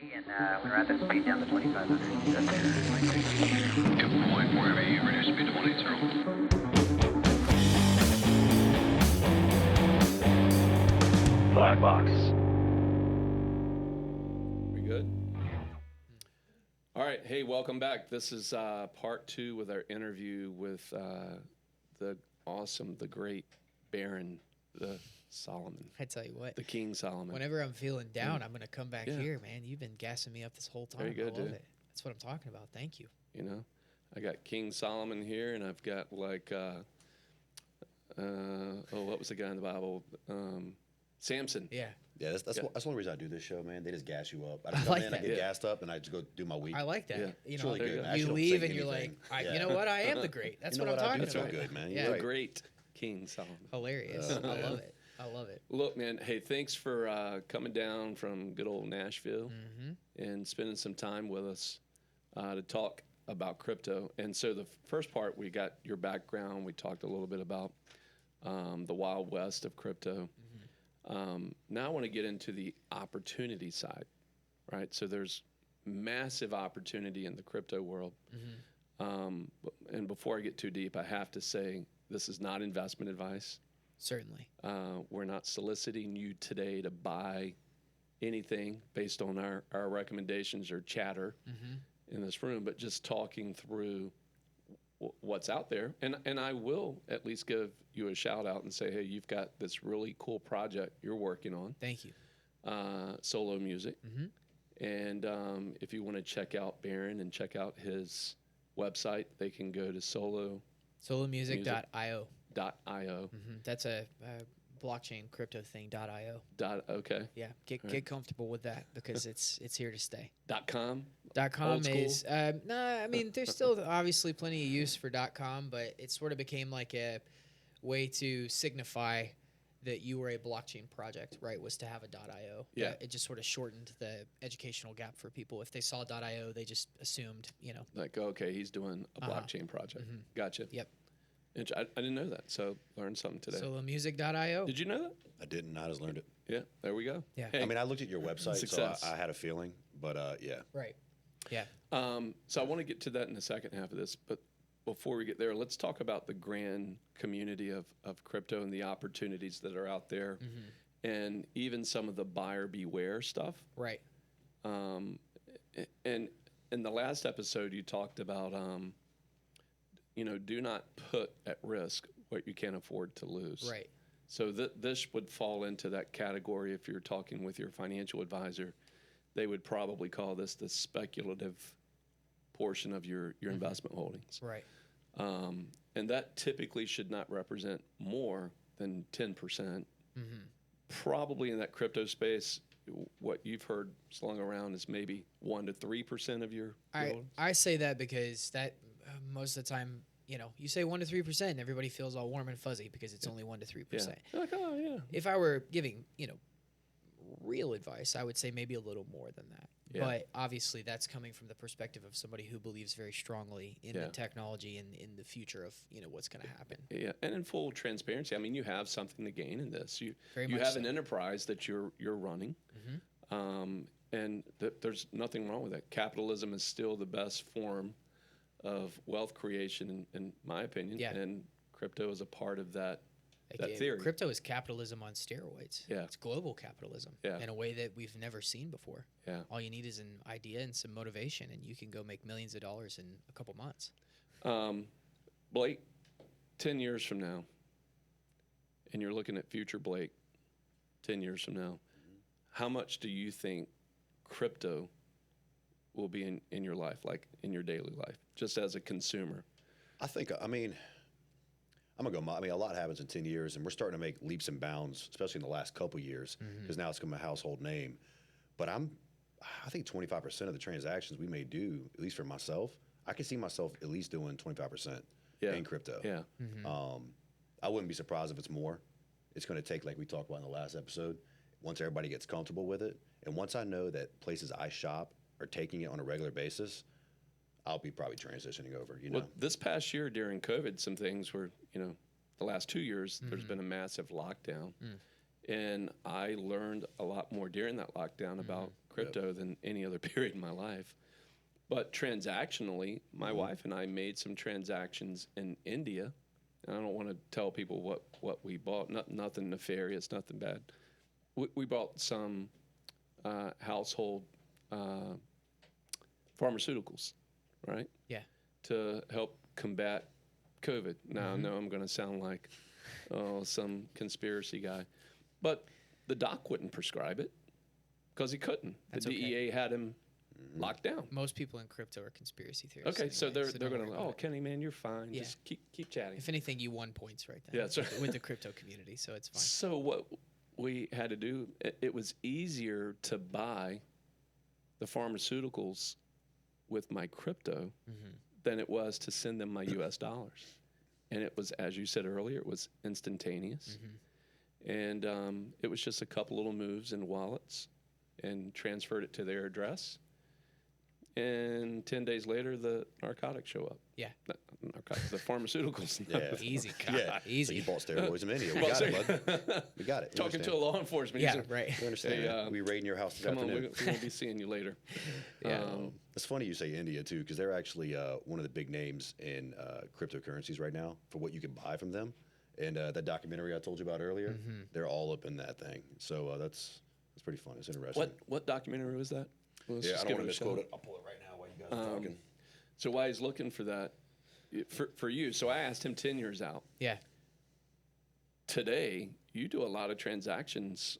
And we rapid speed down to 2,500. Give point wherever you reduce speed to 180. Black box. We good? All right. Hey, welcome back. This is part 2 with our interview with the awesome, the great Barron, the Solomon, I tell you what, the King Solomon. whenever I'm feeling down, I'm going to come back Yeah. here, man. You've been gassing me up this whole time. Very good, I love dude. it. That's what I'm talking about. Thank you. You know, I got King Solomon here, and I've got like, what was the guy in the Bible? Samson. Yeah. Yeah, that's the only reason I do this show, man. They just gas you up. I just I come like in, that. I get Yeah. gassed up, and I just go do my week. I like that. Yeah. You It's know, really good. you I go. actually you don't leave think and you're like, anything. you know what? I am the great. That's You know what I'm I talking do so about. good, man. Yeah. You're The right. great King Solomon. Hilarious. I love it. I love it. Look, man, hey, thanks for coming down from good old Nashville and spending some time with us to talk about crypto. And so the first part, we got your background. We talked a little bit about the Wild West of crypto. Now I want to get into the opportunity side, right? So there's massive opportunity in the crypto world. And before I get too deep, I have to say this is not investment advice. Certainly. We're not soliciting you today to buy anything based on our recommendations or chatter in this room, but just talking through what's out there. And I will at least give you a shout out and say, hey, you've got this really cool project you're working on, Thank you. solo music. And if you want to check out Barron and check out his website, they can go to Solomusic.io. solomusic.io. That's a blockchain crypto thing.io. Okay. Yeah. Get comfortable with that because it's here to stay. .com. .com Old school? is I mean there's still obviously plenty of use for .com, but it sort of became like a way to signify that you were a blockchain project, right? Was to have a .io. Yeah. It just sort of shortened the educational gap for people. If they saw .io, they just assumed, Like, okay, he's doing a blockchain project. Gotcha. Yep. I didn't know that, so learned something today. Solomusic.io. Did you know that? I didn't. I just learned it. Yeah, there we go. Yeah. Hey, I mean, I looked at your website, Success. so I had a feeling. But, yeah. Right. Yeah. so I want to get to that in the second half of this, but before we get there, let's talk about the grand community of crypto and the opportunities that are out there, and even some of the buyer beware stuff. Right. And in the last episode, you talked about, do not put at risk what you can't afford to lose. Right. So this would fall into that category. If you're talking with your financial advisor, they would probably call this the speculative portion of your investment holdings. Right. And that typically should not represent more than 10%. Probably in that crypto space, what you've heard slung around is maybe 1 to 3% of your holdings. I say that because that most of the time, you say 1 to 3%, and everybody feels all warm and fuzzy because it's only 1 to 3%. Yeah. They're like, oh, yeah. If I were giving, real advice, I would say maybe a little more than that. Yeah. But obviously, that's coming from the perspective of somebody who believes very strongly in the technology and in the future of what's going to happen. Yeah, and in full transparency, I mean, you have something to gain in this. You Very you much have so. an enterprise that you're running, and there's nothing wrong with that. Capitalism is still the best form of wealth creation, in my opinion. Yeah. And crypto is a part of that Like, theory. Crypto is capitalism on steroids. Yeah. It's global capitalism Yeah. in a way that we've never seen before. Yeah. All you need is an idea and some motivation, and you can go make millions of dollars in a couple months. Blake, 10 years from now, and you're looking at future Blake 10 years from now, how much do you think crypto will be in your life, like in your daily life, just as a consumer? I'm going to go, a lot happens in 10 years, and we're starting to make leaps and bounds, especially in the last couple years, because now it's become a household name. But I think 25% of the transactions we may do, at least for myself, I can see myself at least doing 25% in crypto. Yeah. I wouldn't be surprised if it's more. It's going to take, like we talked about in the last episode, once everybody gets comfortable with it, and once I know that places I shop are taking it on a regular basis, I'll be probably transitioning over, Well, this past year during COVID, some things were, the last 2 years, there's been a massive lockdown. And I learned a lot more during that lockdown about crypto than any other period in my life. But transactionally, my wife and I made some transactions in India. And I don't want to tell people what we bought. Nothing nefarious, nothing bad. We bought some household pharmaceuticals, right? Yeah. To help combat COVID. Now, I know I'm going to sound like some conspiracy guy. But the doc wouldn't prescribe it because he couldn't. That's the okay. DEA had him locked down. Most people in crypto are conspiracy theorists. Okay, so anyway, they're don't going to, worry about oh, it. Kenny, man, you're fine. Yeah. Just keep chatting. If anything, you won points right then. Yeah, that's right. With the crypto community, so it's fine. So what we had to do, it was easier to buy the pharmaceuticals with my crypto than it was to send them my U.S. dollars. And it was, as you said earlier, it was instantaneous. And it was just a couple little moves in wallets and transferred it to their address. And 10 days later, the narcotics show up. Yeah. Narcotics, the pharmaceuticals. Yeah. Easy. Yeah. Easy. So you bought steroids in India. We Well, got it, bud. We got it. You Talking to a understand. law enforcement. Yeah, he's a- right. We understand. Hey, we raiding your house this Come on, afternoon. we're going to be seeing you later. Yeah. It's funny you say India too, because they're actually one of the big names in cryptocurrencies right now for what you can buy from them. And that documentary I told you about earlier, they're all up in that thing. So that's pretty fun. It's interesting. What documentary was that? Let's Yeah, just I give don't want it to a misquote shot. it. I'll pull it right now while you guys are talking. So while he's looking for that, for you, so I asked him 10 years out. Yeah. Today, you do a lot of transactions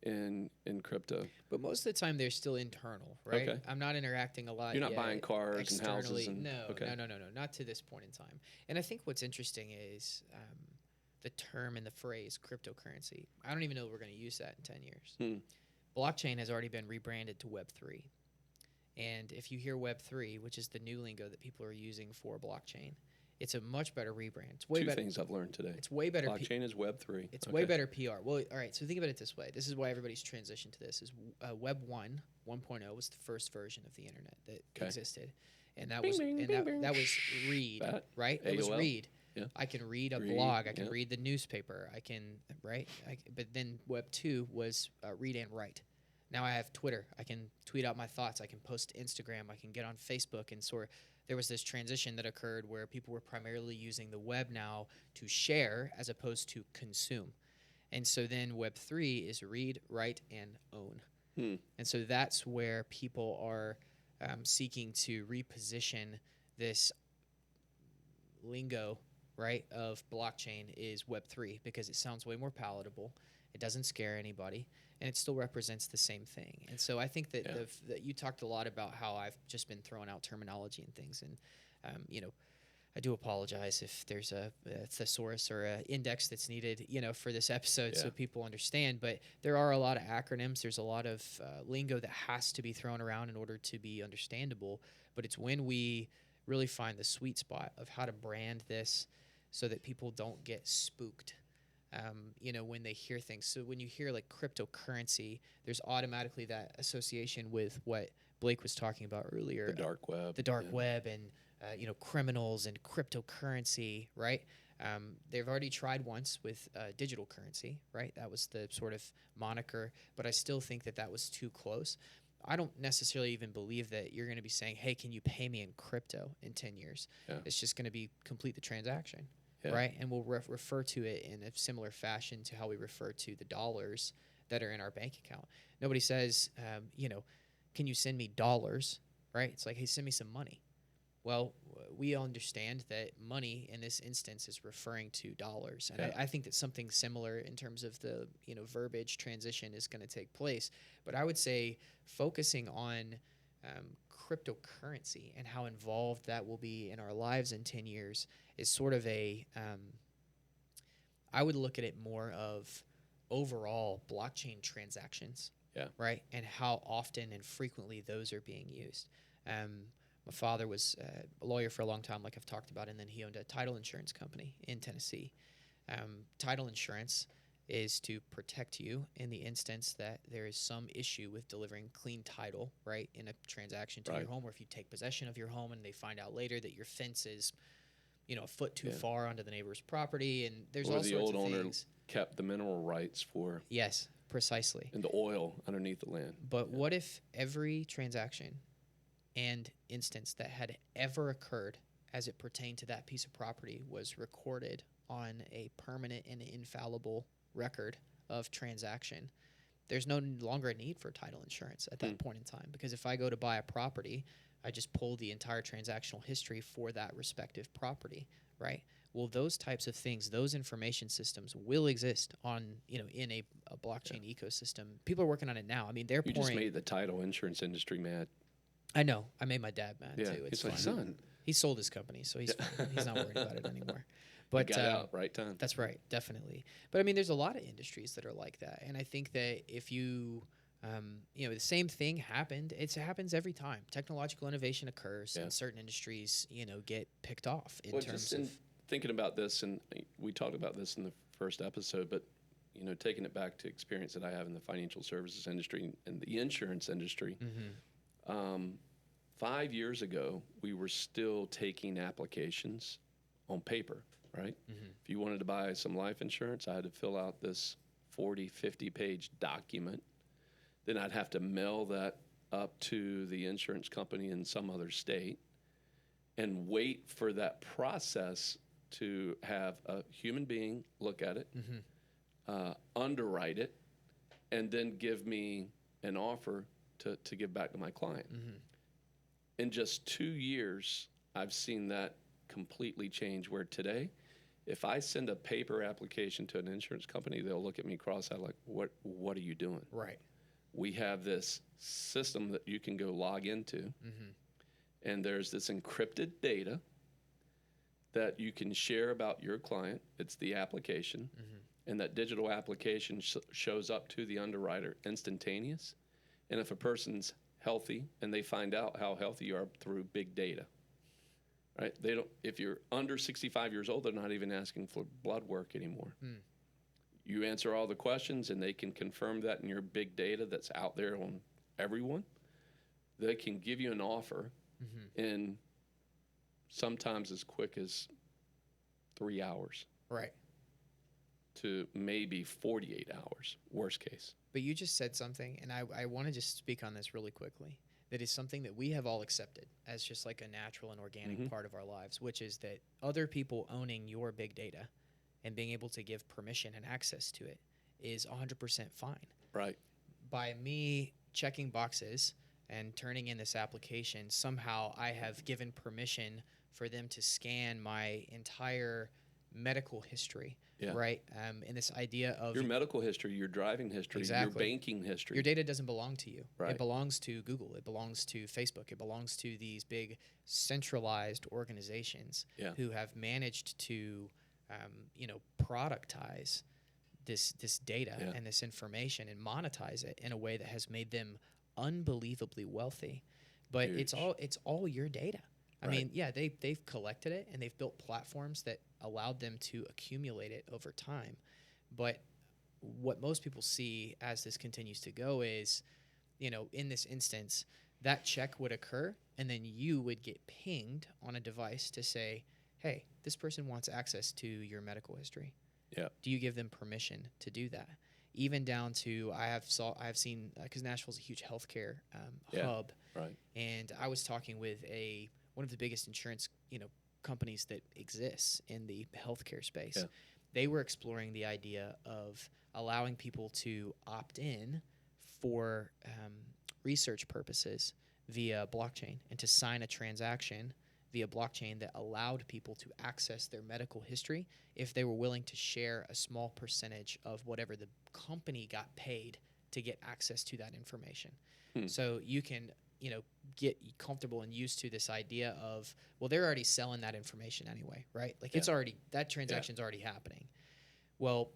in crypto. But most of the time, they're still internal, right? Okay. I'm not interacting a lot. You're not yet buying cars and houses externally. and- No, okay. no, not to this point in time. And I think what's interesting is the term and the phrase cryptocurrency. I don't even know if we're going to use that in 10 years. Blockchain has already been rebranded to Web3. And if you hear Web3, which is the new lingo that people are using for blockchain, it's a much better rebrand. It's way Two better. things I've learned today. It's way better. Blockchain is Web3. It's way better PR. Well, all right. So think about it this way. This is why everybody's transitioned to this. Is Web 1.0 was the first version of the internet that existed, and that was that was read, That, right? It was AOL. read. Yeah. I can read a Read, blog. I can yeah. read the newspaper. I can right. But then Web 2 was read and write. Now I have Twitter. I can tweet out my thoughts. I can post to Instagram. I can get on Facebook. And so there was this transition that occurred where people were primarily using the web now to share as opposed to consume. And so then Web 3 is read, write, and own. And so that's where people are seeking to reposition this lingo, right, of blockchain is Web 3 because it sounds way more palatable. It doesn't scare anybody, and it still represents the same thing. And so I think that, that you talked a lot about how I've just been throwing out terminology and things. And, I do apologize if there's a thesaurus or an index that's needed, for this episode so people understand. But there are a lot of acronyms. There's a lot of lingo that has to be thrown around in order to be understandable. But it's when we really find the sweet spot of how to brand this so that people don't get spooked. When they hear things. So when you hear like cryptocurrency, there's automatically that association with what Blake was talking about earlier. The dark web. The dark web and, criminals and cryptocurrency, right? They've already tried once with digital currency, right? That was the sort of moniker, but I still think that was too close. I don't necessarily even believe that you're going to be saying, hey, can you pay me in crypto in 10 years? Yeah. It's just going to be complete the transaction. Yeah. Right, and we'll refer to it in a similar fashion to how we refer to the dollars that are in our bank account. Nobody says, can you send me dollars? Right? It's like, hey, send me some money. Well, we understand that money in this instance is referring to dollars, and I think that something similar in terms of the verbiage transition is going to take place. But I would say focusing on cryptocurrency and how involved that will be in our lives in 10 years is sort of I would look at it more of overall blockchain transactions, right? And how often and frequently those are being used. My father was a lawyer for a long time, like I've talked about, and then he owned a title insurance company in Tennessee. Title insurance is to protect you in the instance that there is some issue with delivering clean title, right, in a transaction to your home, or if you take possession of your home and they find out later that your fence is, a foot too far onto the neighbor's property, and there's all sorts of things. Or the old owner kept the mineral rights for Yes. Precisely. and the oil underneath the land. But what if every transaction and instance that had ever occurred as it pertained to that piece of property was recorded on a permanent and infallible record of transaction? There's no longer a need for title insurance at that point in time, because if I go to buy a property, I just pull the entire transactional history for that respective property, right? Well, those types of things, those information systems will exist on, in a blockchain ecosystem. People are working on it now. I mean, they're You pouring. just made the title insurance industry mad. I know. I made my dad mad Yeah, too. It's he's like, fine. son, He sold his company, so he's fine. He's not worried about it anymore. but But got out right time. that's right, definitely. But I mean, there's a lot of industries that are like that, and I think that if you, the same thing happened. It happens every time. Technological innovation occurs, and certain industries, get picked off in terms of. Thinking about this, and we talked about this in the first episode, but taking it back to experience that I have in the financial services industry and the insurance industry. 5 years ago, we were still taking applications on paper, right? If you wanted to buy some life insurance, I had to fill out this 40, 50-page document. Then I'd have to mail that up to the insurance company in some other state and wait for that process to have a human being look at it, underwrite it, and then give me an offer to give back to my client. In just 2 years, I've seen that completely change, where today, if I send a paper application to an insurance company, they'll look at me cross-eyed like, what are you doing? Right. We have this system that you can go log into, and there's this encrypted data that you can share about your client. It's the application, and that digital application shows up to the underwriter instantaneous. And if a person's healthy, and they find out how healthy you are through big data, right? They don't. If you're under 65 years old, they're not even asking for blood work anymore. You answer all the questions, and they can confirm that in your big data that's out there on everyone. They can give you an offer in sometimes as quick as 3 hours. Right. To maybe 48 hours, worst case. But you just said something, and I want to just speak on this really quickly. That is something that we have all accepted as just like a natural and organic part of our lives, which is that other people owning your big data and being able to give permission and access to it is 100% fine. Right. By me checking boxes and turning in this application, somehow I have given permission for them to scan my entire medical history, right? And this idea of your medical history, your driving history, your banking history. Your data doesn't belong to you. Right. It belongs to Google. It belongs to Facebook. It belongs to these big centralized organizations who have managed to, productize this data and this information and monetize it in a way that has made them unbelievably wealthy. But Huge. it's all your data. I Right. mean, yeah, they've collected it and they've built platforms that allowed them to accumulate it over time. But what most people see as this continues to go is, in this instance, that check would occur and then you would get pinged on a device to say, hey, this person wants access to your medical history. Yeah. Do you give them permission to do that? Even down to I have seen, because Nashville's a huge healthcare hub, Right. and I was talking with one of the biggest insurance companies that exists in the healthcare space. Yeah. They were exploring the idea of allowing people to opt in for research purposes via blockchain and to sign a transaction via blockchain that allowed people to access their medical history if they were willing to share a small percentage of whatever the company got paid to get access to that information. So you can get comfortable and used to this idea of, well, they're already selling that information anyway, right? Like it's already, that transaction's already happening. Well,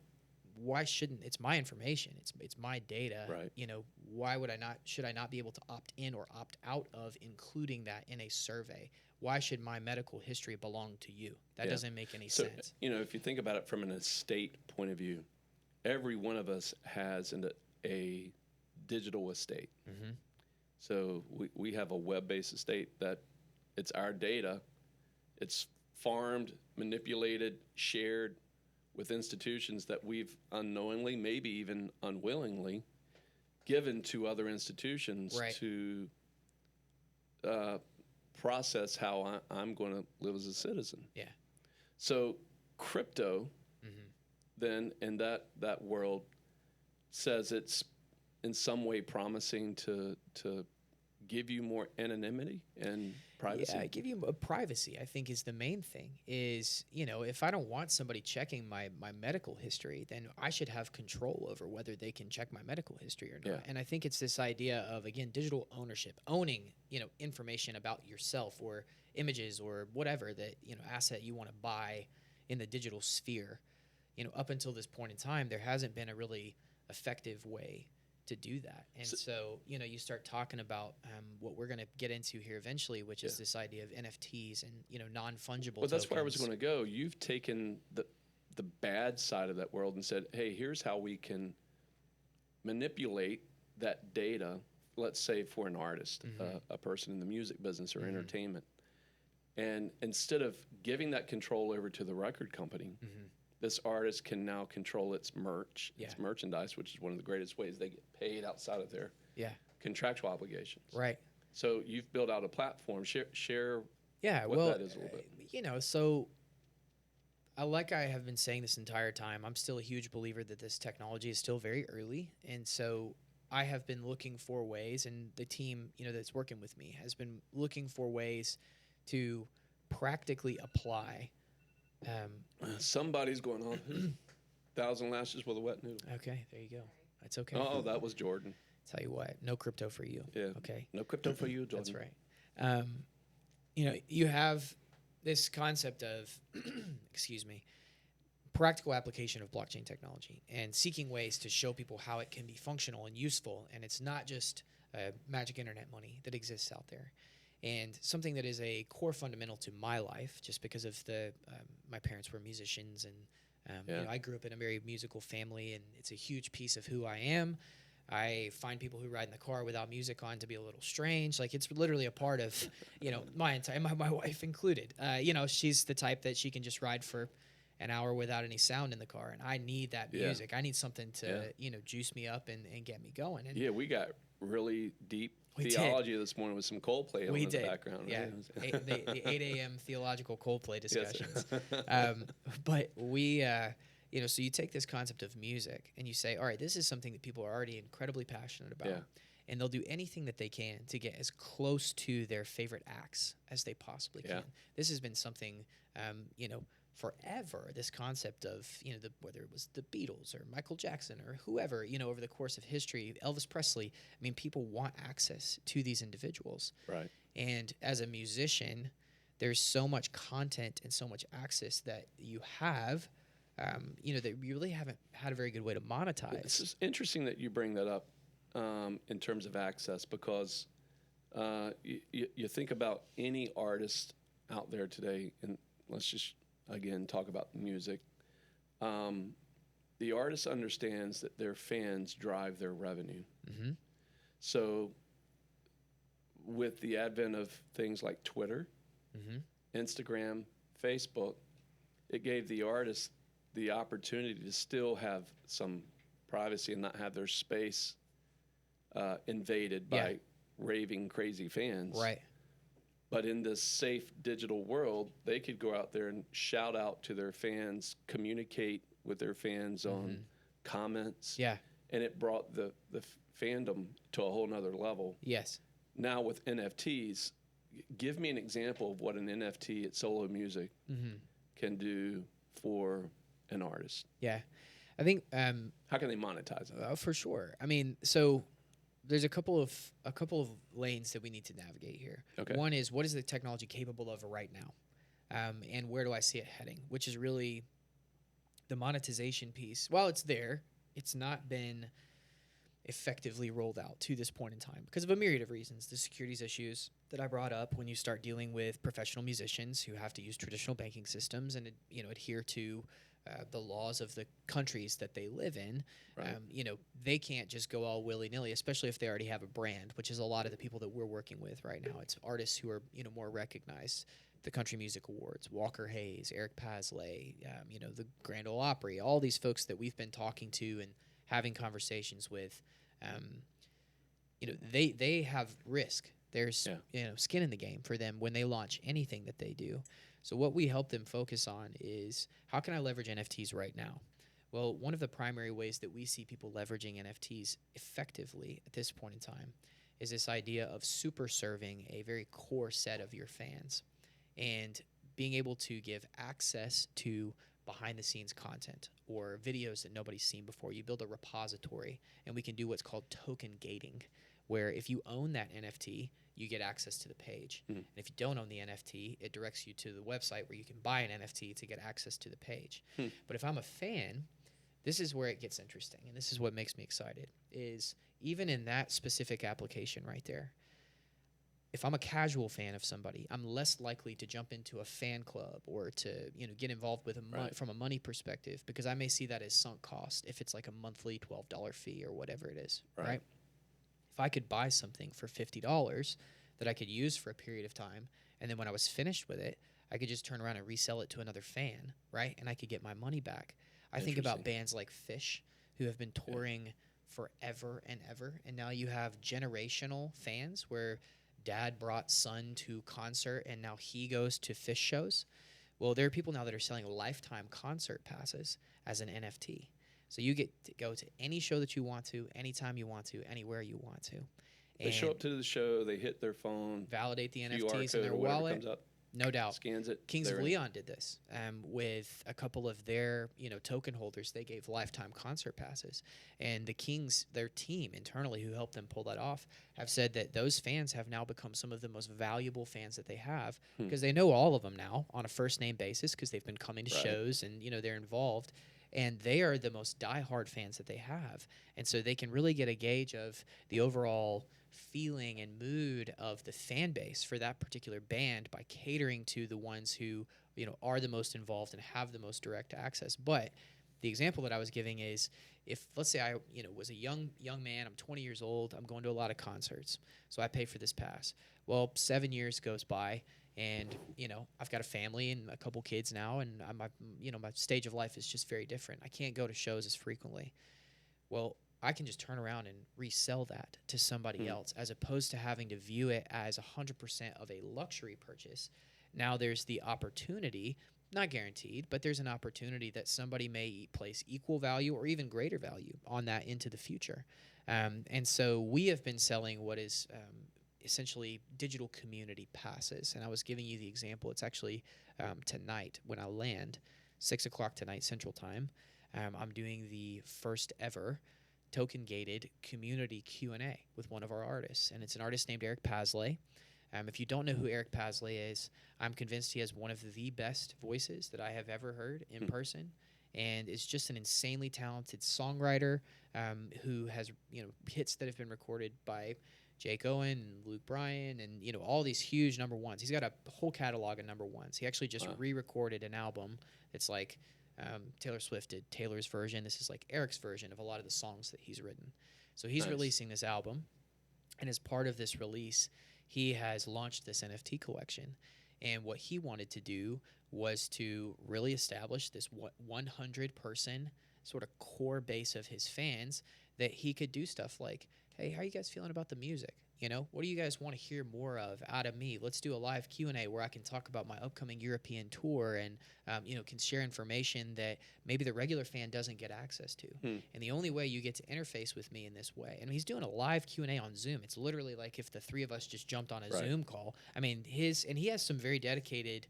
why shouldn't, it's my information, it's my data, Right. Why should I not be able to opt in or opt out of including that in a survey? Why should my medical history belong to you? That doesn't make any sense. If you think about it from an estate point of view, every one of us has a digital estate. So we have a web-based estate that it's our data. It's farmed, manipulated, shared with institutions that we've unknowingly, maybe even unwillingly, given to other institutions Right. to process how I'm going to live as a citizen. Yeah. So crypto, Mm-hmm. then in that world, says it's in some way promising to give you more anonymity and privacy. Yeah, give you a privacy, I think, is the main thing. Is, if I don't want somebody checking my medical history, then I should have control over whether they can check my medical history or not. Yeah. And I think it's this idea of, again, digital ownership, owning, information about yourself or images or whatever that, asset you want to buy in the digital sphere. Up until this point in time, there hasn't been a really effective way to do that. And so, you start talking about what we're going to get into here eventually, which is this idea of NFTs and, non-fungible Well, that's where I was tokens. going to go. You've taken the bad side of that world and said, hey, here's how we can manipulate that data, let's say for an artist, a person in the music business or entertainment. And instead of giving that control over to the record company, this artist can now control its merch, its merchandise, which is one of the greatest ways they get paid outside of their contractual obligations. Right. So you've built out a platform. Share Yeah, what well, that is a little bit. So like I have been saying this entire time, I'm still a huge believer that this technology is still very early. And so I have been looking for ways, and the team, that's working with me has been looking for ways to practically apply. Somebody's going on 1,000 lashes with a wet noodle. Okay, there you go. That's okay. Oh, that was Jordan. Tell you what, no crypto for you. Yeah. Okay. No crypto for you, Jordan. That's right. You have this concept of, excuse me, practical application of blockchain technology and seeking ways to show people how it can be functional and useful. And it's not just magic internet money that exists out there. And something that is a core fundamental to my life, just because of my parents were musicians, and I grew up in a very musical family, and it's a huge piece of who I am. I find people who ride in the car without music on to be a little strange. Like, it's literally a part of, my entire, my wife included. She's the type that she can just ride for an hour without any sound in the car, and I need that music. I need something to, juice me up and get me going. And we got really deep We theology this morning with some Coldplay on we in did. the background. Yeah, Right? the 8 a.m. theological Coldplay discussions. Yes. But we, so you take this concept of music and you say, all right, this is something that people are already incredibly passionate about. Yeah. And they'll do anything that they can to get as close to their favorite acts as they possibly can. This has been something, forever, this concept of, whether it was the Beatles or Michael Jackson or whoever, over the course of history, Elvis Presley, people want access to these individuals. Right. And as a musician, there's so much content and so much access that you have, that you really haven't had a very good way to monetize. It's interesting that you bring that up in terms of access, because you think about any artist out there today, and let's just again talk about music. The artist understands that their fans drive their revenue. Mm-hmm. So with the advent of things like Twitter, Instagram, Facebook, it gave the artist the opportunity to still have some privacy and not have their space invaded by raving crazy fans. Right. But in this safe digital world, they could go out there and shout out to their fans, communicate with their fans on comments. Yeah. And it brought the fandom to a whole nother level. Yes. Now with NFTs, give me an example of what an NFT at Solo Music can do for an artist. Yeah. I think How can they monetize it? for sure. So there's a couple of lanes that we need to navigate here. Okay. One is, what is the technology capable of right now, and where do I see it heading? Which is really the monetization piece. While it's there, it's not been effectively rolled out to this point in time because of a myriad of reasons. The securities issues that I brought up when you start dealing with professional musicians who have to use traditional banking systems and adhere to the laws of the countries that they live in. Right. They can't just go all willy-nilly, especially if they already have a brand, which is a lot of the people that we're working with right now. It's artists who are more recognized the Country Music Awards, Walker Hayes, Eric Paslay, the Grand Ole Opry, all these folks that we've been talking to and having conversations with, they have risk. There's skin in the game for them when they launch anything that they do. So what we help them focus on is, how can I leverage NFTs right now? Well, one of the primary ways that we see people leveraging NFTs effectively at this point in time is this idea of super serving a very core set of your fans and being able to give access to behind-the-scenes content or videos that nobody's seen before. You build a repository, and we can do what's called token gating, where if you own that NFT, you get access to the page. And if you don't own the NFT, it directs you to the website where you can buy an NFT to get access to the page. But if I'm a fan, this is where it gets interesting, and this is what makes me excited, is even in that specific application right there, if I'm a casual fan of somebody, I'm less likely to jump into a fan club or to get involved with from a money perspective, because I may see that as sunk cost if it's like a monthly $12 fee or whatever it is, right? If I could buy something for $50 that I could use for a period of time, and then when I was finished with it, I could just turn around and resell it to another fan, right? And I could get my money back. I think about bands like Fish, who have been touring forever and ever, and now you have generational fans where dad brought son to concert and now he goes to Fish shows. Well, there are people now that are selling lifetime concert passes as an NFT. So you get to go to any show that you want to, anytime you want to, anywhere you want to. They show up to the show, they hit their phone, validate the QR NFTs in their code or whatever wallet. comes up, No doubt. scans it. Kings of they're in. Leon did this with a couple of their token holders. They gave lifetime concert passes. And the Kings, their team internally who helped them pull that off, have said that those fans have now become some of the most valuable fans that they have, because they know all of them now on a first-name basis because they've been coming to shows and, they're involved. And they are the most diehard fans that they have. And so they can really get a gauge of the overall feeling and mood of the fan base for that particular band by catering to the ones who, are the most involved and have the most direct access. But the example that I was giving is, if let's say I, was a young man, I'm 20 years old, I'm going to a lot of concerts, so I pay for this pass. Well, 7 years goes by, and I've got a family and a couple kids now, and my stage of life is just very different. I can't go to shows as frequently. Well, I can just turn around and resell that to somebody else, as opposed to having to view it as 100% of a luxury purchase. Now there's the opportunity, not guaranteed, but there's an opportunity that somebody may place equal value or even greater value on that into the future. And so we have been selling what is essentially digital community passes. And I was giving you the example. It's actually tonight when I land, 6 o'clock tonight Central Time. I'm doing the first ever token-gated community Q&A with one of our artists, and it's an artist named Eric Paslay. If you don't know who Eric Paslay is, I'm convinced he has one of the best voices that I have ever heard in person, and is just an insanely talented songwriter who has hits that have been recorded by Jake Owen and Luke Bryan and all these huge number ones. He's got a whole catalog of number ones. He actually just re-recorded an album that's like Taylor Swift did Taylor's version. This is like Eric's version of a lot of the songs that he's written. So he's releasing this album, and as part of this release, he has launched this NFT collection. And what he wanted to do was to really establish this 100-person sort of core base of his fans, that he could do stuff like, hey, how are you guys feeling about the music? What do you guys want to hear more of out of me? Let's do a live Q&A where I can talk about my upcoming European tour and, can share information that maybe the regular fan doesn't get access to. And the only way you get to interface with me in this way, and he's doing a live Q&A on Zoom. It's literally like if the three of us just jumped on a Zoom call. I mean, and he has some very dedicated,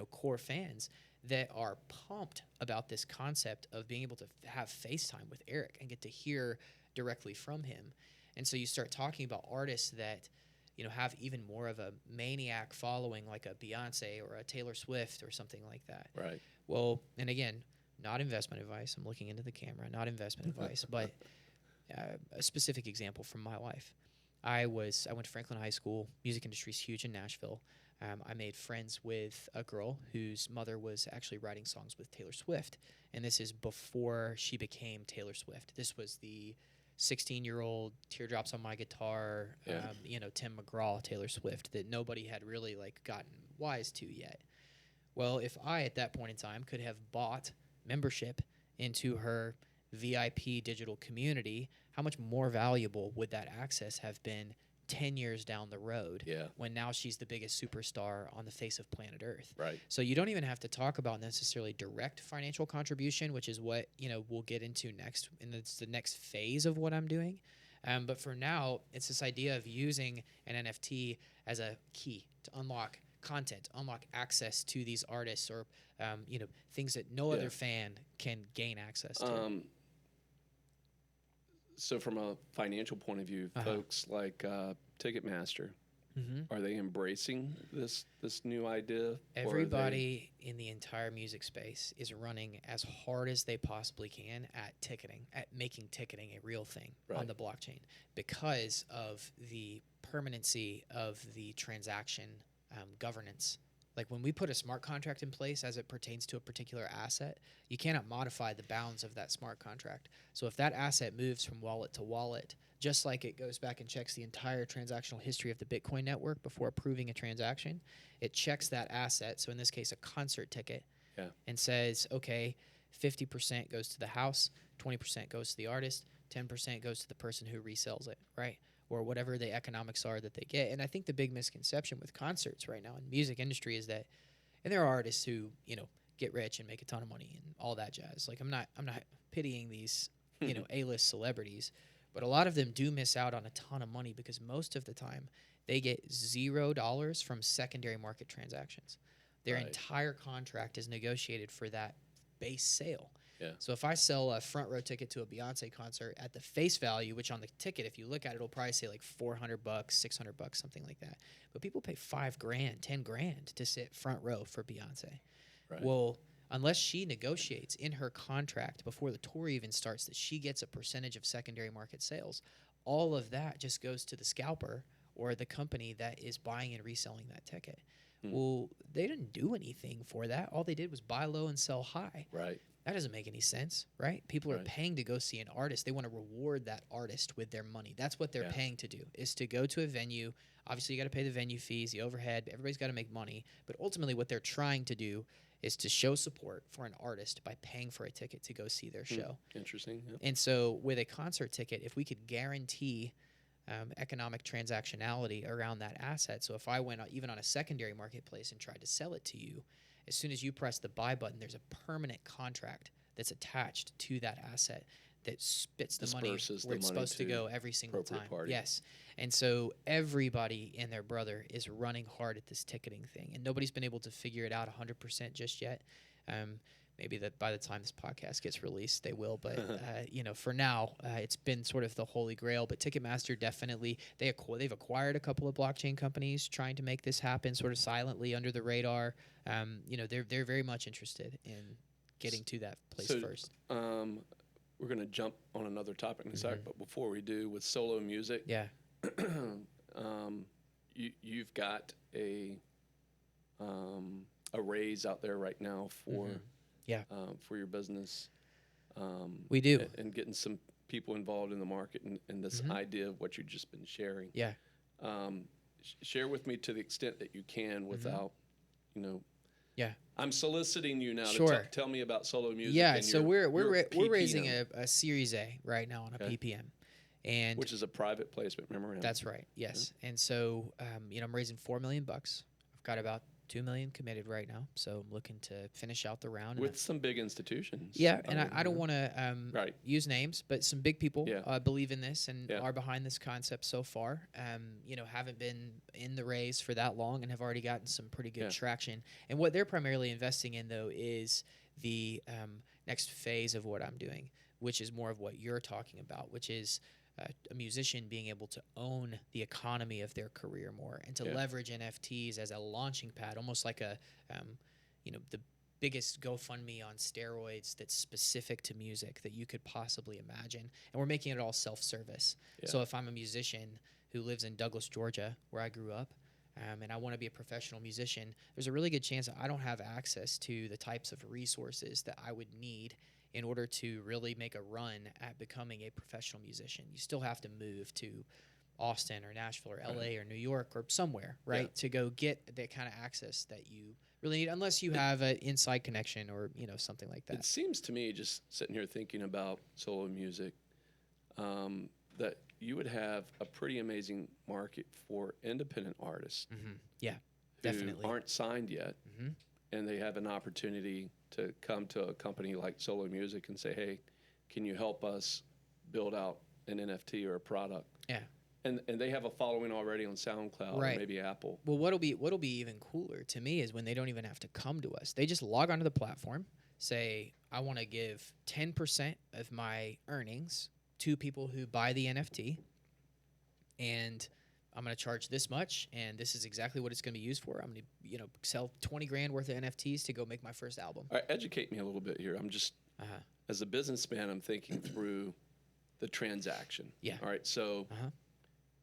core fans that are pumped about this concept of being able to have FaceTime with Eric and get to hear directly from him. And so you start talking about artists that, have even more of a maniac following, like a Beyonce or a Taylor Swift or something like that. Right. Well, and again, not investment advice. I'm looking into the camera, not investment advice, but a specific example from my life. I went to Franklin High School. Music industry is huge in Nashville. I made friends with a girl whose mother was actually writing songs with Taylor Swift. And this is before she became Taylor Swift. This was the 16-year-old Teardrops on My Guitar, Yeah. Tim McGraw, Taylor Swift, that nobody had really like gotten wise to yet. Well, if I at that point in time could have bought membership into her VIP digital community, how much more valuable would that access have been 10 years down the road Yeah. when now she's the biggest superstar on the face of planet Earth? Right. So you don't even have to talk about necessarily direct financial contribution, which is what we'll get into next, and it's the next phase of what I'm doing. But for now, it's this idea of using an NFT as a key to unlock content, unlock access to these artists, or things that no other fan can gain access to. So from a financial point of view, folks like Ticketmaster, are they embracing this new idea? Everybody in the entire music space is running as hard as they possibly can at ticketing, at making ticketing a real thing on the blockchain, because of the permanency of the transaction governance. Like when we put a smart contract in place as it pertains to a particular asset, you cannot modify the bounds of that smart contract. So if that asset moves from wallet to wallet, just like it goes back and checks the entire transactional history of the Bitcoin network before approving a transaction, it checks that asset, so in this case a concert ticket, and says, okay, 50% goes to the house, 20% goes to the artist, 10% goes to the person who resells it, right? Or whatever the economics are that they get. And I think the big misconception with concerts right now in the music industry is that, and there are artists who, get rich and make a ton of money and all that jazz. Like I'm not pitying these, A-list celebrities, but a lot of them do miss out on a ton of money because most of the time they get $0 from secondary market transactions. Their entire contract is negotiated for that base sale. Yeah. So if I sell a front row ticket to a Beyonce concert at the face value, which on the ticket, if you look at it, it'll probably say like $400, $600, something like that. But people pay $5,000, $10,000 to sit front row for Beyonce. Right. Well, unless she negotiates in her contract before the tour even starts that she gets a percentage of secondary market sales, all of that just goes to the scalper or the company that is buying and reselling that ticket. Well, they didn't do anything for that. All they did was buy low and sell high. Right. That doesn't make any sense, right? People are paying to go see an artist. They want to reward that artist with their money. That's what they're paying to do, is to go to a venue. Obviously, you got to pay the venue fees, the overhead. Everybody's got to make money. But ultimately, what they're trying to do is to show support for an artist by paying for a ticket to go see their show. Interesting. Yep. And so with a concert ticket, if we could guarantee economic transactionality around that asset, so if I went even on a secondary marketplace and tried to sell it to you, as soon as you press the buy button, there's a permanent contract that's attached to that asset that spits the money Disperses where the it's money supposed to to go every single appropriate time. party. Yes. And so everybody and their brother is running hard at this ticketing thing, and nobody's been able to figure it out 100% just yet. Maybe that by the time this podcast gets released, they will. But for now, it's been sort of the holy grail. But Ticketmaster definitely they've acquired a couple of blockchain companies trying to make this happen, sort of silently under the radar. They're very much interested in getting to that place first. We're going to jump on another topic in a sec, but before we do, with solo music, you've got a raise out there right now for for your business. We do. And getting some people involved in the market and this idea of what you've just been sharing. Yeah. Share with me to the extent that you can without, Yeah. I'm soliciting you now Sure. to tell me about solo music. Yeah. and So your we're PPM, raising a Series A right now on a PPM, and which is a private placement memorandum. that's right. Yes. And so I'm raising $4 million. I've got about $2 million committed right now, so I'm looking to finish out the round with some big institutions. Yeah, and I don't want to use names, but some big people believe in this and are behind this concept so far. Haven't been in the race for that long and have already gotten some pretty good traction. And what they're primarily investing in, though, is the next phase of what I'm doing, which is more of what you're talking about, which is a musician being able to own the economy of their career more and to leverage NFTs as a launching pad, almost like the biggest GoFundMe on steroids that's specific to music that you could possibly imagine. And we're making it all self-service. Yeah. So if I'm a musician who lives in Douglas, Georgia, where I grew up, and I want to be a professional musician, there's a really good chance that I don't have access to the types of resources that I would need in order to really make a run at becoming a professional musician. You still have to move to Austin or Nashville or LA or New York or somewhere, right? Yeah. To go get the kind of access that you really need, unless you have an inside connection or, something like that. It seems to me, just sitting here thinking about solo music, that you would have a pretty amazing market for independent artists Yeah, who definitely. aren't signed yet, and they have an opportunity to come to a company like Solo Music and say, "Hey, can you help us build out an NFT or a product?" Yeah. And they have a following already on SoundCloud Right. or maybe Apple. Well, what'll be even cooler to me is when they don't even have to come to us. They just log onto the platform, say, I want to give 10% of my earnings to people who buy the NFT, and I'm going to charge this much, and this is exactly what it's going to be used for. I'm going to, sell 20 grand worth of NFTs to go make my first album. All right, educate me a little bit here. I'm just, as a businessman, I'm thinking through the transaction. Yeah. All right, so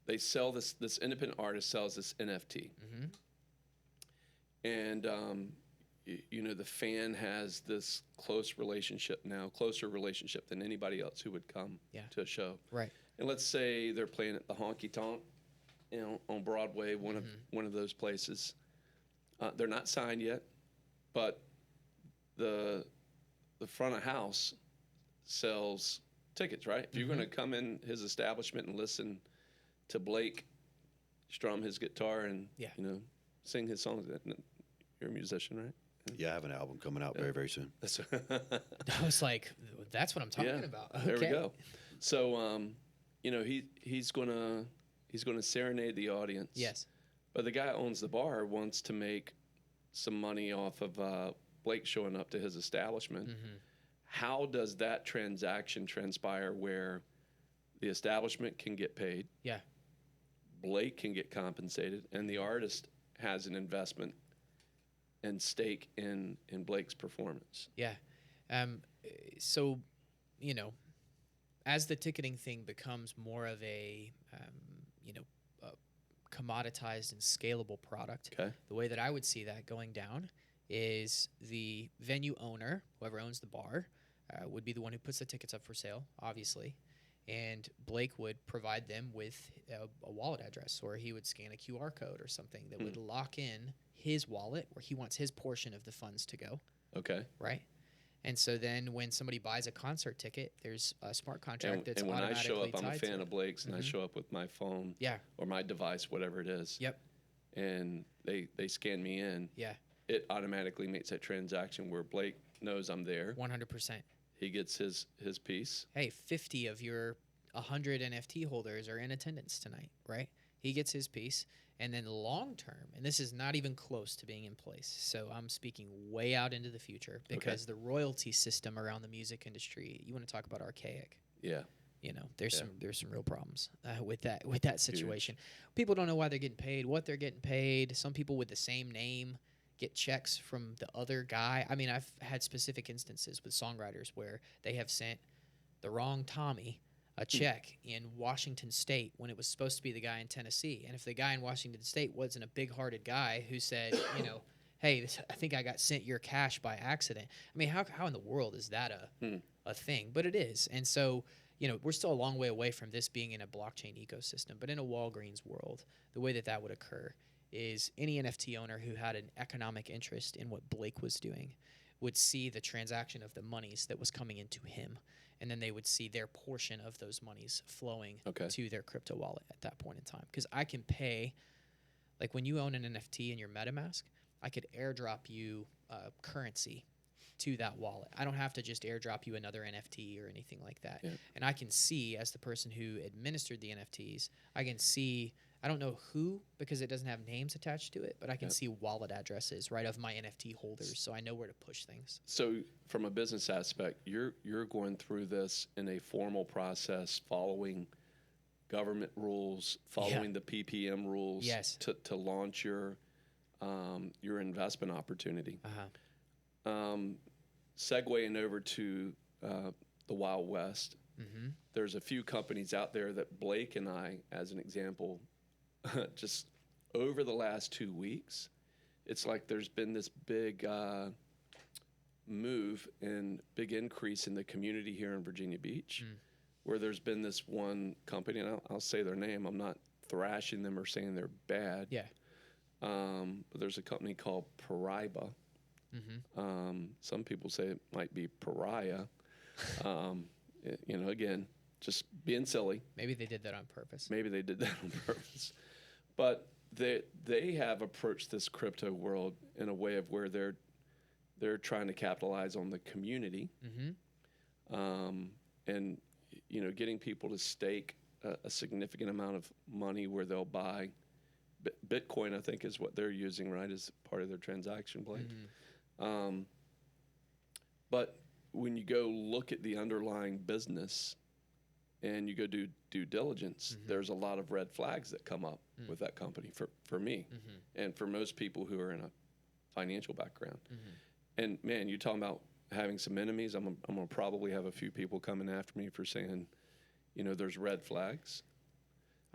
they sell this independent artist sells this NFT. And, the fan has this closer relationship than anybody else who would come to a show. Right. And let's say they're playing at the Honky Tonk, on Broadway, one of those places. They're not signed yet, but the front of house sells tickets, right? If you're going to come in his establishment and listen to Blake strum his guitar and sing his songs, you're a musician, right? Yeah, I have an album coming out very, very soon. I was like, that's what I'm talking about. Okay. There we go. So, he's gonna serenade the audience. Yes. But the guy who owns the bar wants to make some money off of Blake showing up to his establishment. How does that transaction transpire where the establishment can get paid? Yeah. Blake can get compensated, and the artist has an investment and stake in Blake's performance. Yeah. So, as the ticketing thing becomes more of a, a commoditized and scalable product, the way that I would see that going down is the venue owner, whoever owns the bar, would be the one who puts the tickets up for sale, obviously. And Blake would provide them with a wallet address, or he would scan a QR code or something that would lock in his wallet where he wants his portion of the funds to go. Okay. Right? And so then when somebody buys a concert ticket, there's a smart contract that's and when I automatically show up, I'm a tied fan to of Blake's, and I show up with my phone or my device, whatever it is. Yep. And they scan me in. Yeah. It automatically makes that transaction where Blake knows I'm there. 100%. He gets his piece. Hey, 50 of your 100 NFT holders are in attendance tonight, right? He gets his piece. And then long term, and this is not even close to being in place, so I'm speaking way out into the future, because the royalty system around the music industry, you want to talk about archaic. Yeah. There's some real problems with that situation. People don't know why they're getting paid, what they're getting paid. Some people with the same name get checks from the other guy. I mean, I've had specific instances with songwriters where they have sent the wrong Tommy a check in Washington State when it was supposed to be the guy in Tennessee. And if the guy in Washington State wasn't a big-hearted guy who said, hey, I think I got sent your cash by accident. I mean, how in the world is that a thing? But it is. And so, we're still a long way away from this being in a blockchain ecosystem. But in a Walgreens world, the way that would occur is any NFT owner who had an economic interest in what Blake was doing would see the transaction of the monies that was coming into him. And then they would see their portion of those monies flowing to their crypto wallet at that point in time. Because I can pay, like when you own an NFT in your MetaMask, I could airdrop you currency to that wallet. I don't have to just airdrop you another NFT or anything like that. Yeah. And I can see, as the person who administered the NFTs, I can see, I don't know who, because it doesn't have names attached to it, but I can see wallet addresses, right, of my NFT holders, so I know where to push things. So from a business aspect, you're going through this in a formal process, following government rules, following the PPM rules to launch your investment opportunity. Segueing over to the Wild West, there's a few companies out there that Blake and I, as an example, just over the last 2 weeks, it's like there's been this big move and big increase in the community here in Virginia Beach, where there's been this one company, and I'll say their name. I'm not thrashing them or saying they're bad. Yeah. But there's a company called Pariba. Some people say it might be pariah. Again, just being silly. Maybe they did that on purpose. Maybe they did that on purpose. But they have approached this crypto world in a way of where they're trying to capitalize on the community, and getting people to stake a significant amount of money where they'll buy Bitcoin. I think is what they're using, right, as part of their transaction blade. But when you go look at the underlying business and you go do due diligence, there's a lot of red flags that come up with that company for me and for most people who are in a financial background. And man, you're talking about having some enemies. I'm going to probably have a few people coming after me for saying, there's red flags.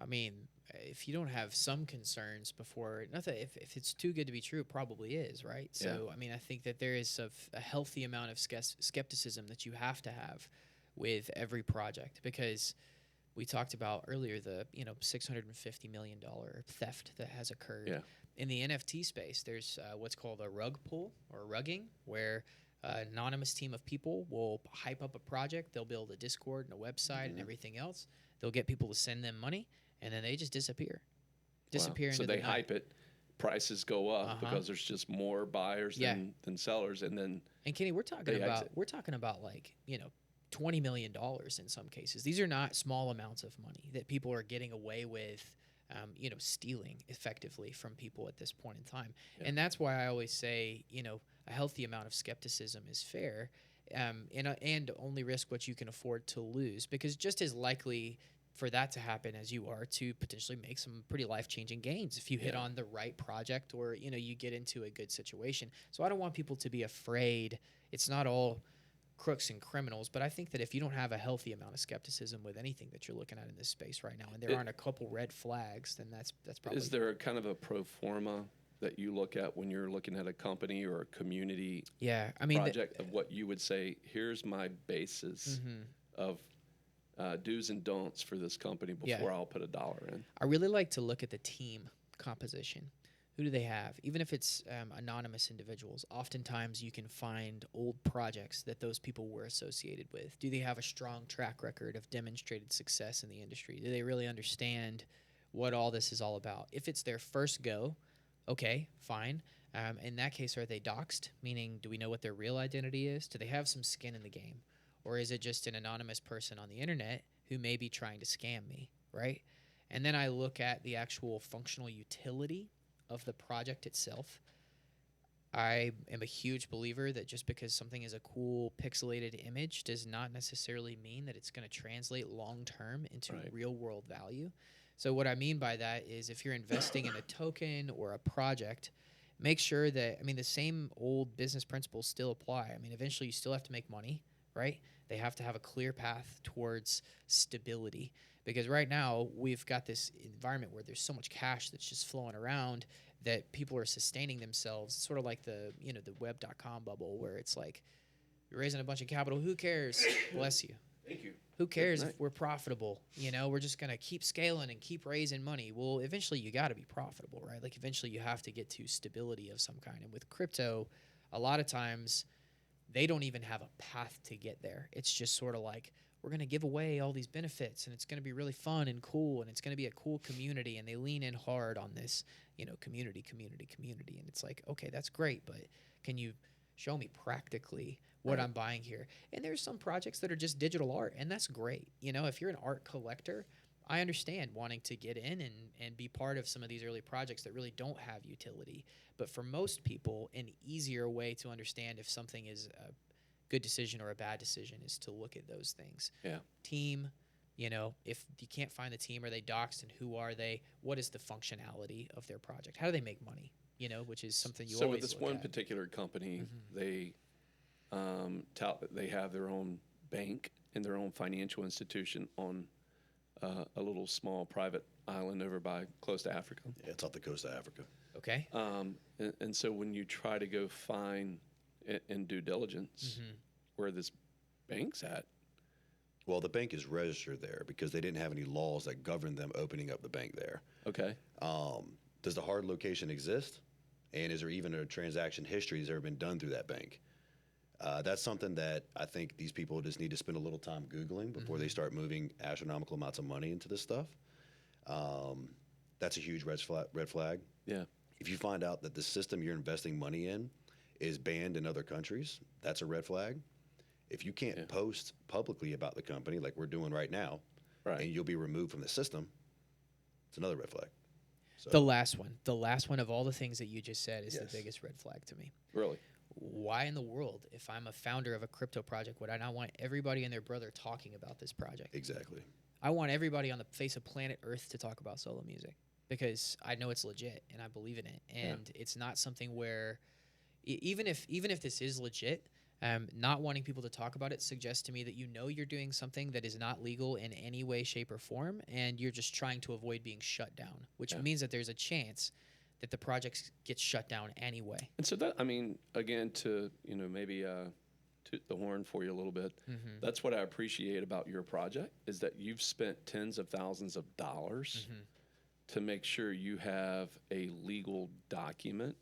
I mean, if you don't have some concerns before, nothing. If it's too good to be true, it probably is, right? So, I mean, I think that there is a healthy amount of skepticism that you have to have with every project, because we talked about earlier the $650 million theft that has occurred. Yeah. In the NFT space, there's what's called a rug pull or rugging, where an anonymous team of people will hype up a project. They'll build a Discord and a website and everything else. They'll get people to send them money, and then they just disappear. Wow. So they hype it, prices go up because there's just more buyers than sellers, and then. And Kenny, we're talking about like $20 million in some cases. These are not small amounts of money that people are getting away with. Stealing effectively from people at this point in time. Yeah. And that's why I always say, a healthy amount of skepticism is fair, and only risk what you can afford to lose, because just as likely for that to happen as you are to potentially make some pretty life-changing gains if you hit on the right project or, you get into a good situation. So I don't want people to be afraid. It's not all crooks and criminals, but I think that if you don't have a healthy amount of skepticism with anything that you're looking at in this space right now, and there aren't a couple red flags, then that's probably. Is there a kind of a pro forma that you look at when you're looking at a company or a community project of what you would say, here's my basis of do's and don'ts for this company before I'll put $1 in? I really like to look at the team composition. Who do they have? Even if it's anonymous individuals, oftentimes you can find old projects that those people were associated with. Do they have a strong track record of demonstrated success in the industry? Do they really understand what all this is all about? If it's their first go, okay, fine. In that case, are they doxxed? Meaning, do we know what their real identity is? Do they have some skin in the game? Or is it just an anonymous person on the internet who may be trying to scam me, right? And then I look at the actual functional utility of the project itself. I am a huge believer that just because something is a cool pixelated image does not necessarily mean that it's going to translate long-term into real-world value. So what I mean by that is if you're investing in a token or a project, make sure that, the same old business principles still apply. Eventually you still have to make money, right? They have to have a clear path towards stability. Because right now we've got this environment where there's so much cash that's just flowing around that people are sustaining themselves. It's sort of like the web.com bubble, where it's like you're raising a bunch of capital. Who cares? Bless you. Thank you. Who cares if we're profitable? We're just going to keep scaling and keep raising money. Well, eventually you got to be profitable, right? Like eventually you have to get to stability of some kind. And with crypto, a lot of times they don't even have a path to get there. It's just sort of like, we're going to give away all these benefits, and it's going to be really fun and cool, and it's going to be a cool community, and they lean in hard on this, community, and it's like, okay, that's great, but can you show me practically what I'm buying here? And there's some projects that are just digital art, and that's great. If you're an art collector, I understand wanting to get in and be part of some of these early projects that really don't have utility, but for most people, an easier way to understand if something is a good decision or a bad decision is to look at those things. Yeah. Team, if you can't find the team, are they doxxed, and who are they? What is the functionality of their project? How do they make money? Which is something you always look at. So with this one particular company, they tout that they have their own bank and their own financial institution on a little small private island over by close to Africa. Yeah, it's off the coast of Africa. Okay. And so when you try to go find in due diligence where this bank's at. Well, the bank is registered there because they didn't have any laws that govern them opening up the bank there. Okay. Does the hard location exist? And is there even a transaction history that's ever been done through that bank? That's something that I think these people just need to spend a little time Googling before they start moving astronomical amounts of money into this stuff. That's a huge red flag. Yeah. If you find out that the system you're investing money in is banned in other countries, that's a red flag. If you can't post publicly about the company like we're doing right now, and you'll be removed from the system, it's another red flag. So, The last one of all the things that you just said is the biggest red flag to me. Really? Why in the world, if I'm a founder of a crypto project, would I not want everybody and their brother talking about this project? exactly. I want everybody on the face of planet Earth to talk about solo music because I know it's legit and I believe in it. And it's not something where even if this is legit, not wanting people to talk about it suggests to me that you know you're doing something that is not legal in any way, shape, or form, and you're just trying to avoid being shut down, which means that there's a chance that the project gets shut down anyway. And so that, I mean, again, to, maybe toot the horn for you a little bit, that's what I appreciate about your project is that you've spent tens of thousands of dollars to make sure you have a legal document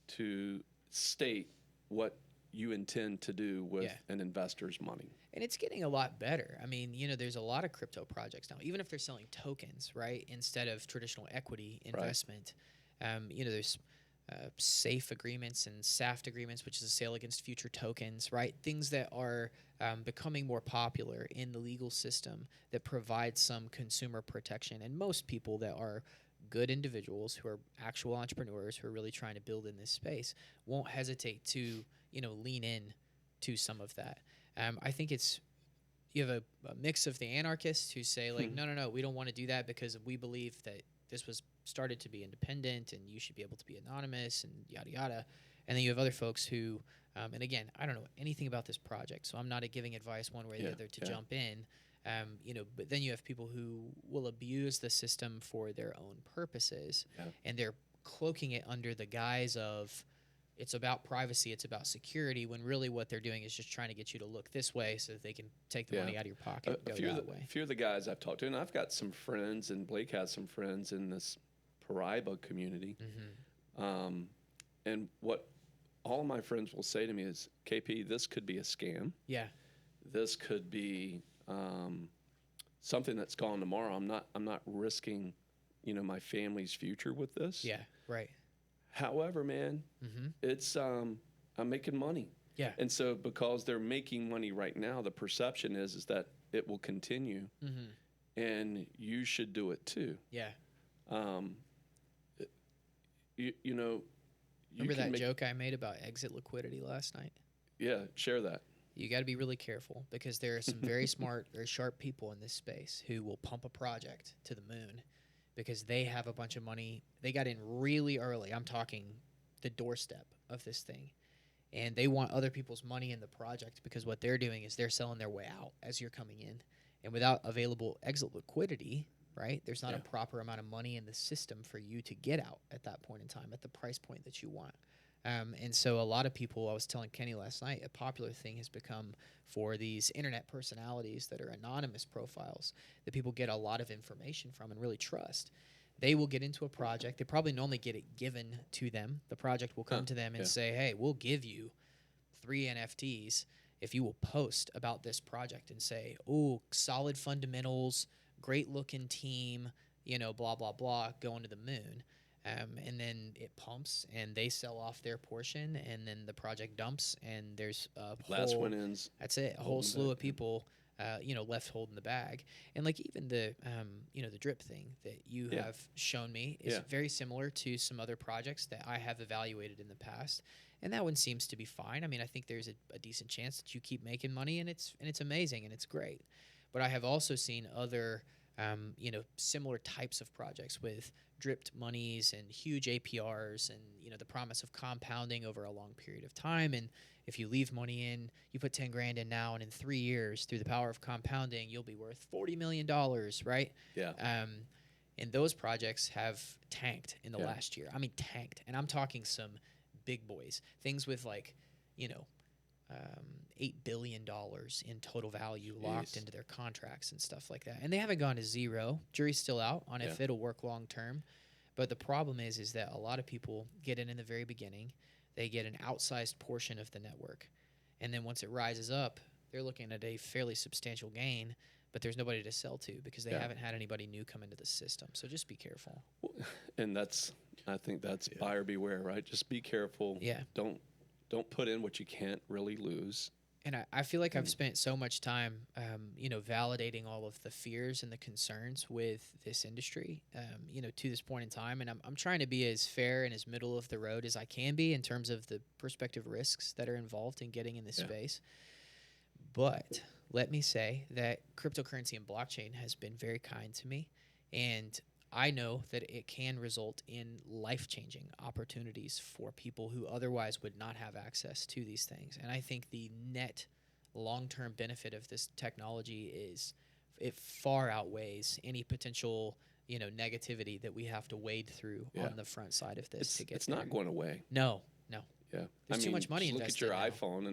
to state what you intend to do with an investor's money. And it's getting a lot better. I mean, there's a lot of crypto projects now, even if they're selling tokens, right, instead of traditional equity investment. There's SAFE agreements and SAFT agreements, which is a sale against future tokens, right? Things that are becoming more popular in the legal system that provide some consumer protection. And most people that are good individuals who are actual entrepreneurs who are really trying to build in this space won't hesitate to, lean in to some of that. I think you have a mix of the anarchists who say like, no, we don't want to do that because we believe that this was started to be independent and you should be able to be anonymous and yada yada. And then you have other folks who, and again, I don't know anything about this project, so I'm not giving advice one way or the other to jump in. But then you have people who will abuse the system for their own purposes, and they're cloaking it under the guise of it's about privacy, it's about security, when really what they're doing is just trying to get you to look this way so that they can take the money out of your pocket and go that way. A few of the guys I've talked to, and I've got some friends, and Blake has some friends in this Paraiba community. And what all of my friends will say to me is, KP, this could be a scam. Yeah. This could be something that's gone tomorrow. I'm not risking, my family's future with this. Yeah, right. However, man, it's I'm making money. Yeah. And so because they're making money right now, the perception is that it will continue, and you should do it too. Yeah. Remember that joke I made about exit liquidity last night? Yeah, share that. You got to be really careful because there are some very smart, very sharp people in this space who will pump a project to the moon because they have a bunch of money. They got in really early. I'm talking the doorstep of this thing. And they want other people's money in the project because what they're doing is they're selling their way out as you're coming in. And without available exit liquidity, right, there's not a proper amount of money in the system for you to get out at that point in time at the price point that you want. And so a lot of people, I was telling Kenny last night, a popular thing has become for these internet personalities that are anonymous profiles that people get a lot of information from and really trust. They will get into a project. They probably normally get it given to them. The project will come to them and say, hey, we'll give you 3 NFTs if you will post about this project and say, oh, solid fundamentals, great looking team, blah, blah, blah, going to the moon. And then it pumps and they sell off their portion and then the project dumps and there's a last one ends. That's it. A whole slew of people, left holding the bag. And like even the, the drip thing that you have shown me is very similar to some other projects that I have evaluated in the past. And that one seems to be fine. I mean, I think there's a decent chance that you keep making money and it's amazing and it's great. But I have also seen other, similar types of projects with dripped monies and huge APRs and, the promise of compounding over a long period of time. And if you leave money in, you put 10 grand in now, and in 3 years, through the power of compounding, you'll be worth $40 million, right? Yeah. And those projects have tanked in the last year. I mean, tanked. And I'm talking some big boys, things with like, you know, $8 billion in total value locked Jeez. into their contracts and stuff like that. And they haven't gone to zero. Jury's still out on if it'll work long term. But the problem is that a lot of people get in the very beginning. They get an outsized portion of the network. And then once it rises up, they're looking at a fairly substantial gain, but there's nobody to sell to because they haven't had anybody new come into the system. So just be careful. And I think that's buyer beware, right? Just be careful. Yeah. Don't put in what you can't really lose. And I feel like I've spent so much time, validating all of the fears and the concerns with this industry, to this point in time. And I'm trying to be as fair and as middle of the road as I can be in terms of the prospective risks that are involved in getting in this space. But let me say that cryptocurrency and blockchain has been very kind to me. And I know that it can result in life-changing opportunities for people who otherwise would not have access to these things. And I think the net long-term benefit of this technology it far outweighs any potential, negativity that we have to wade through on the front side of this to get It's there. not going away. No. Yeah. There's too much money just invested look at your now. iPhone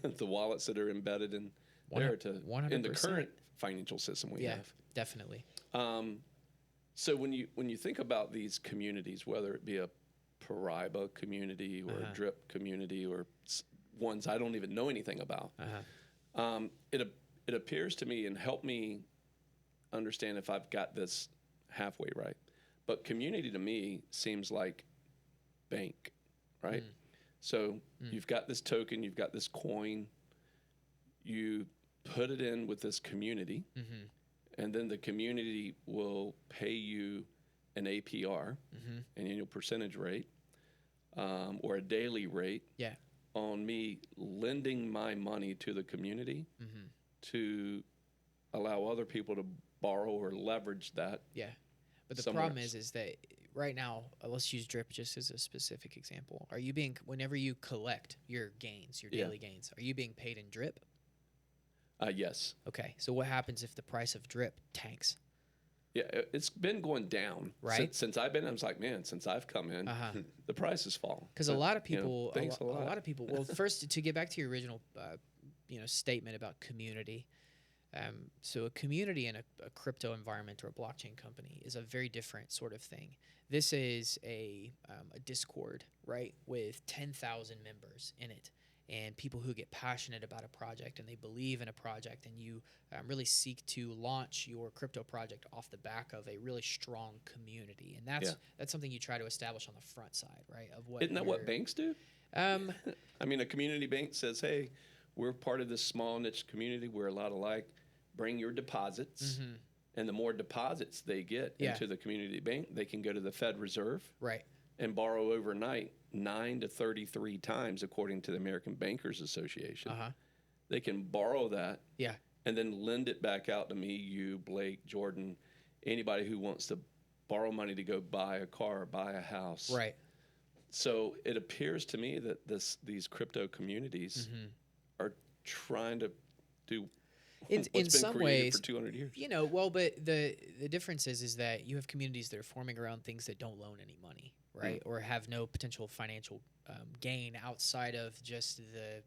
and the wallets that are embedded in there in the 100%. current financial system we have. Definitely. So when you think about these communities, whether it be a Paraiba community or a Drip community or ones I don't even know anything about, it appears to me, and help me understand if I've got this halfway right, but community to me seems like bank, right? So you've got this token, you've got this coin, you put it in with this community, and then the community will pay you an APR, an annual percentage rate, or a daily rate on me lending my money to the community to allow other people to borrow or leverage that. Yeah. But the somewhere problem else. is that right now, let's use Drip just as a specific example. Whenever you collect your gains, your daily gains, are you being paid in Drip? Yes. Okay. So what happens if the price of Drip tanks? Yeah, it's been going down. Right. Since I've been, I was like, man, since I've come in, the price has fallen. Because a lot of people, thanks a lot. a lot of people. Well, first to get back to your original, statement about community. So a community in a crypto environment or a blockchain company is a very different sort of thing. This is a Discord, right, with 10,000 members in it, and people who get passionate about a project and they believe in a project, and you really seek to launch your crypto project off the back of a really strong community, and that's something you try to establish on the front side, right? Of what Isn't that what banks do? I mean, a community bank says, hey, we're part of this small niche community. We're a lot alike. Bring your deposits. And the more deposits they get into the community bank, they can go to the Fed Reserve and borrow overnight 9 to 33 times, according to the American Bankers Association. They can borrow that and then lend it back out to me, you, Blake, Jordan, anybody who wants to borrow money to go buy a car, buy a house. Right. So it appears to me that these crypto communities are trying to do in what's been some created ways for 200 years. But the difference is that you have communities that are forming around things that don't loan any money, right, or have no potential financial gain outside of just the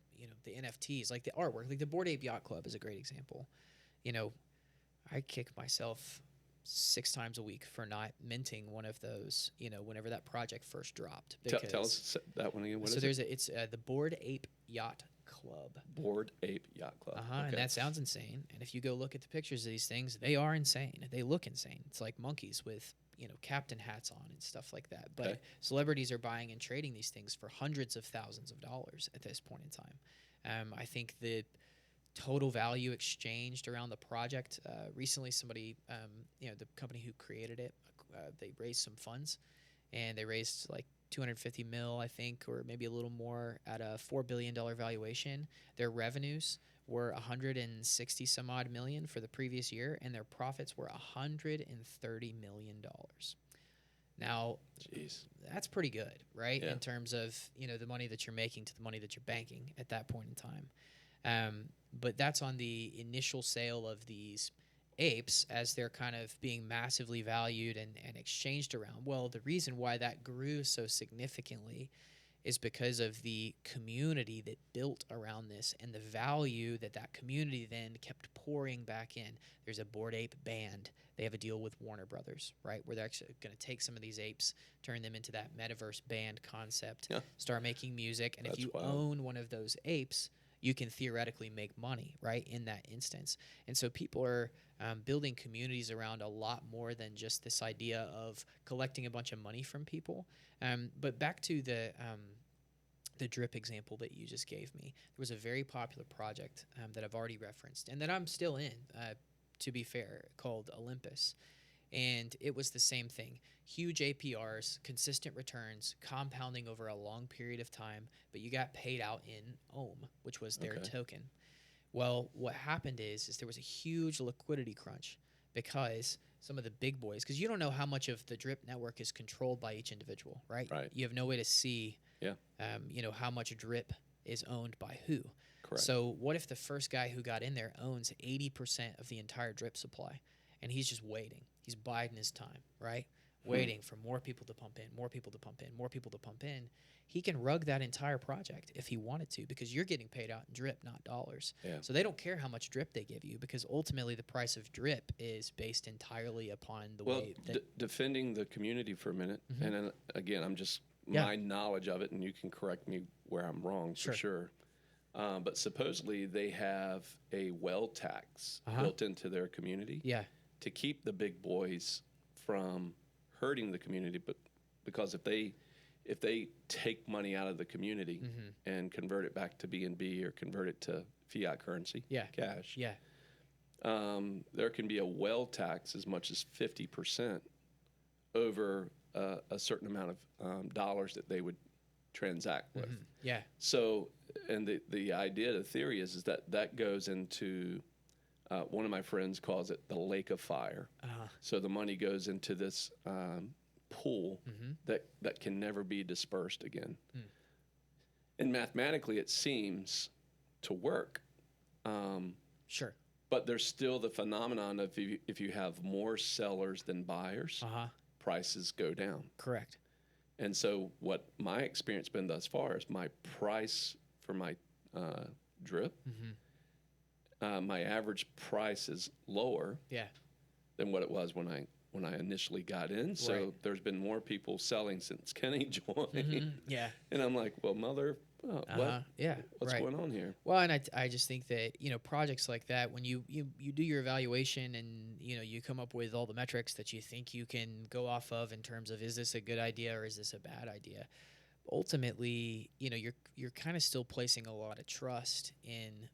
NFTs, like the artwork. Like the Bored Ape Yacht Club is a great example. I kick myself 6 times a week for not minting one of those, whenever that project first dropped. Tell us that one again. What so is it's the Bored Ape Yacht Club. Bored Ape Yacht Club. And that sounds insane. And if you go look at the pictures of these things, they are insane. They look insane. It's like monkeys with captain hats on and stuff like that. But celebrities are buying and trading these things for hundreds of thousands of dollars at this point in time. I think the total value exchanged around the project. Recently, somebody, the company who created it, they raised some funds, and they raised like 250 mil, I think, or maybe a little more at a $4 billion valuation. Their revenues were 160 some odd million for the previous year, and their profits were $130 million. Now, that's pretty good, right? In terms of, the money that you're making to the money that you're banking at that point in time. But that's on the initial sale of these apes as they're kind of being massively valued and exchanged around. Well, the reason why that grew so significantly is because of the community that built around this and the value that that community then kept pouring back in. There's a Bored Ape band. They have a deal with Warner Brothers, right, where they're actually going to take some of these apes, turn them into that metaverse band concept, start making music. And if you own one of those apes, you can theoretically make money, right, in that instance. And so people are building communities around a lot more than just this idea of collecting a bunch of money from people. But back to the drip example that you just gave me, there was a very popular project that I've already referenced and that I'm still in, to be fair, called Olympus. And it was the same thing. Huge APRs, consistent returns, compounding over a long period of time, but you got paid out in Ohm, which was their token. Well, what happened is there was a huge liquidity crunch because some of the big boys, because you don't know how much of the drip network is controlled by each individual, right? You have no way to see, how much drip is owned by who. Correct. So what if the first guy who got in there owns 80% of the entire drip supply, and he's just waiting? He's biding his time, right? Waiting for more people to pump in, more people to pump in, more people to pump in. He can rug that entire project if he wanted to, because you're getting paid out in drip, not dollars. So they don't care how much drip they give you, because ultimately the price of drip is based entirely upon the way that... defending the community for a minute, and then, again, I'm just my knowledge of it, and you can correct me where I'm wrong for sure. But supposedly they have a well tax built into their community to keep the big boys from hurting the community, but because if they take money out of the community and convert it back to BNB or convert it to fiat currency, cash, there can be a well tax as much as 50% over a certain amount of dollars that they would transact with. So, and the idea, the theory is that goes into, one of my friends calls it the lake of fire. So the money goes into this pool that can never be dispersed again. And mathematically, it seems to work. But there's still the phenomenon of if you have more sellers than buyers, prices go down. Correct. And so what my experience been thus far is my price for my drip, my average price is lower than what it was when I initially got in. So there's been more people selling since Kenny joined. And I'm like, well, what's going on here? Well, and I just think that, projects like that, when you do your evaluation and, you come up with all the metrics that you think you can go off of in terms of, is this a good idea or is this a bad idea? Ultimately, you're kind of still placing a lot of trust in,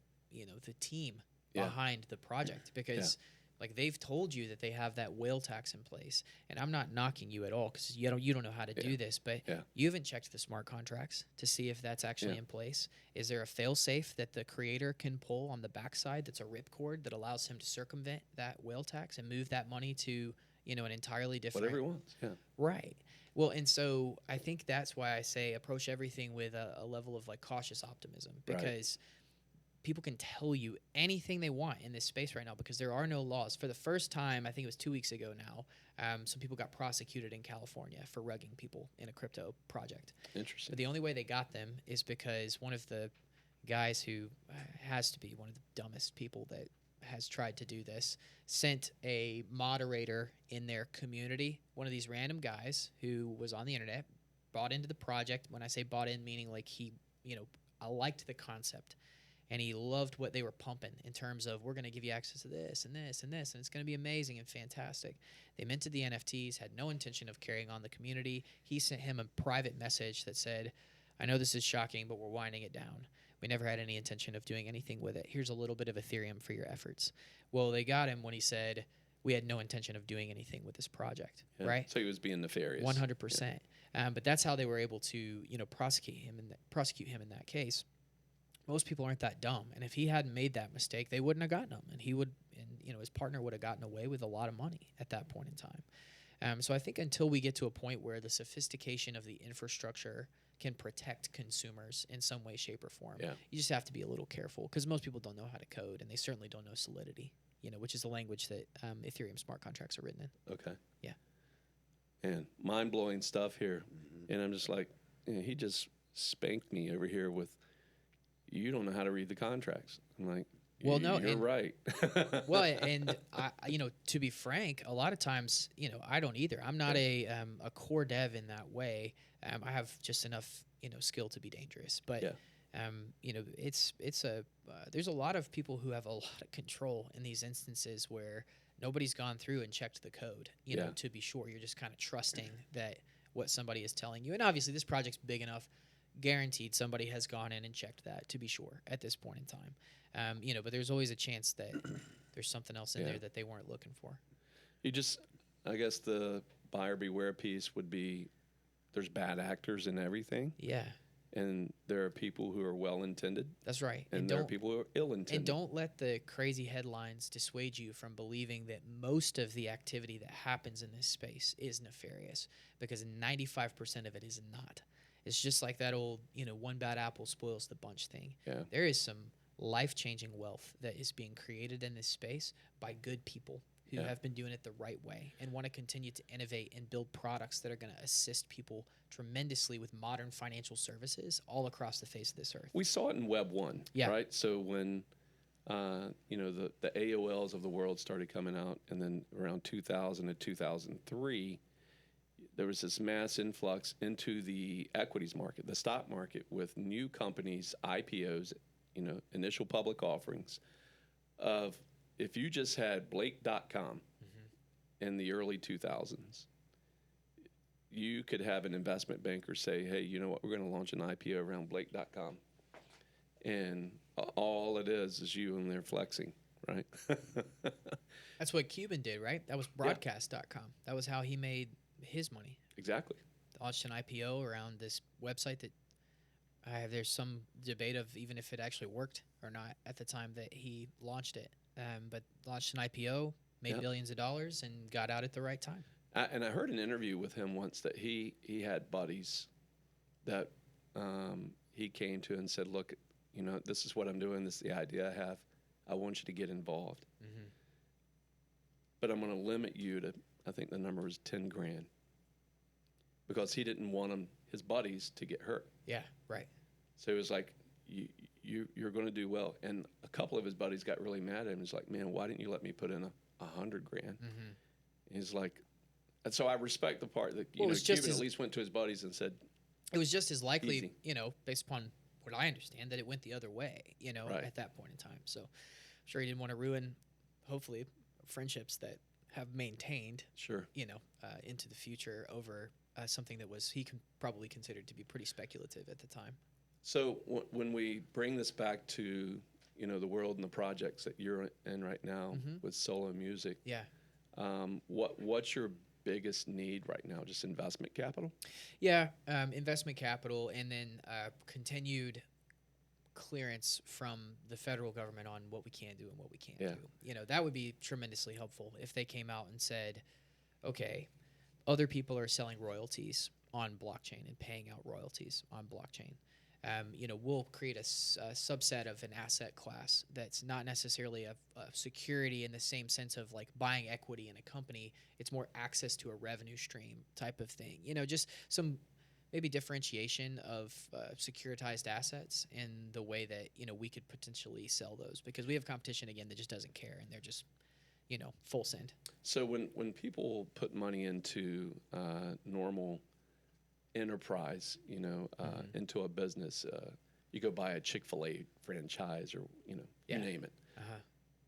the team behind the project, because like they've told you that they have that whale tax in place. And I'm not knocking you at all, because you don't know how to do this, but you haven't checked the smart contracts to see if that's actually in place. Is there a fail safe that the creator can pull on the backside that's a ripcord that allows him to circumvent that whale tax and move that money to, an entirely different... Whatever he wants, Right. Well, and so I think that's why I say approach everything with a level of like cautious optimism, because people can tell you anything they want in this space right now, because there are no laws. For the first time, I think it was 2 weeks ago now, some people got prosecuted in California for rugging people in a crypto project. Interesting. But the only way they got them is because one of the guys who has to be one of the dumbest people that has tried to do this sent a moderator in their community, one of these random guys who was on the internet, bought into the project. When I say bought in, meaning like he, I liked the concept. And he loved what they were pumping in terms of, we're going to give you access to this and this and this, and it's going to be amazing and fantastic. They minted the NFTs, had no intention of carrying on the community. He sent him a private message that said, I know this is shocking, but we're winding it down. We never had any intention of doing anything with it. Here's a little bit of Ethereum for your efforts. Well, they got him when he said, we had no intention of doing anything with this project, right? So he was being nefarious. 100%. But that's how they were able to, prosecute him in that case. Most people aren't that dumb, and if he hadn't made that mistake, they wouldn't have gotten him, and his partner would have gotten away with a lot of money at that point in time. So I think until we get to a point where the sophistication of the infrastructure can protect consumers in some way, shape, or form, you just have to be a little careful, because most people don't know how to code, and they certainly don't know Solidity, which is the language that Ethereum smart contracts are written in. Okay. Yeah. And mind-blowing stuff here, and I'm just like, he just spanked me over here with, you don't know how to read the contracts. I'm like, Well, no, you're and- right. Well, and to be frank, a lot of times, I don't either. I'm not a core dev in that way. I have just enough, skill to be dangerous. But, Yeah. there's a lot of people who have a lot of control in these instances where nobody's gone through and checked the code, Yeah. to be sure. You're just kind of trusting that what somebody is telling you. And obviously this project's big enough, guaranteed somebody has gone in and checked that, to be sure, at this point in time. But there's always a chance that there's something else in Yeah. there that they weren't looking for. I guess the buyer beware piece would be, there's bad actors in everything, Yeah, and there are people who are well-intended, that's right. and there are people who are ill-intended. And don't let the crazy headlines dissuade you from believing that most of the activity that happens in this space is nefarious, because 95% of it is not. It's just like that old, one bad apple spoils the bunch thing. Yeah. There is some life-changing wealth that is being created in this space by good people who Yeah. have been doing it the right way and want to continue to innovate and build products that are going to assist people tremendously with modern financial services all across the face of this earth. We saw it in Web 1, Yeah. right? So when, the AOLs of the world started coming out, and then around 2000 to 2003, there was this mass influx into the equities market, the stock market, with new companies, IPOs, initial public offerings of, if you just had Blake.com in the early 2000s, you could have an investment banker say, hey, you know what, we're going to launch an IPO around Blake.com. And all it is you and they're flexing, right? That's what Cuban did, right? That was broadcast.com. That was how he made his money. Exactly. Launched an IPO around this website that there's some debate of even if it actually worked or not at the time that he launched it. But launched an IPO, made billions of dollars, and got out at the right time. And I heard an interview with him once that he had buddies that he came to and said, look, this is what I'm doing. This is the idea I have. I want you to get involved. Mm-hmm. But I'm going to limit you to, I think the number was 10 grand. Because he didn't want his buddies to get hurt. Yeah, right. So he was like, you're going to do well. And a couple of his buddies got really mad at him. He's like, man, why didn't you let me put in 100 grand? Mm-hmm. He's like, and so I respect the part that, Well, it was just Cuban as- at least went to his buddies and said, It was just as likely, Easy. Based upon what I understand, that it went the other way, Right. at that point in time. So I'm sure he didn't want to ruin, hopefully, friendships that have maintained, sure. into the future over something that was probably considered to be pretty speculative at the time. So when we bring this back to, the world and the projects that you're in right now with solo music, Yeah. what's your biggest need right now? Just investment capital? Yeah, investment capital, and then continued clearance from the federal government on what we can do and what we can't do. That would be tremendously helpful if they came out and said, okay, other people are selling royalties on blockchain and paying out royalties on blockchain. We'll create a subset of an asset class that's not necessarily a security in the same sense of like buying equity in a company. It's more access to a revenue stream type of thing. Just some maybe differentiation of securitized assets in the way that, we could potentially sell those, because we have competition, again, that just doesn't care, and they're just, full send. So when people put money into normal enterprise, into a business, you go buy a Chick-fil-A franchise or, you name it. Uh-huh.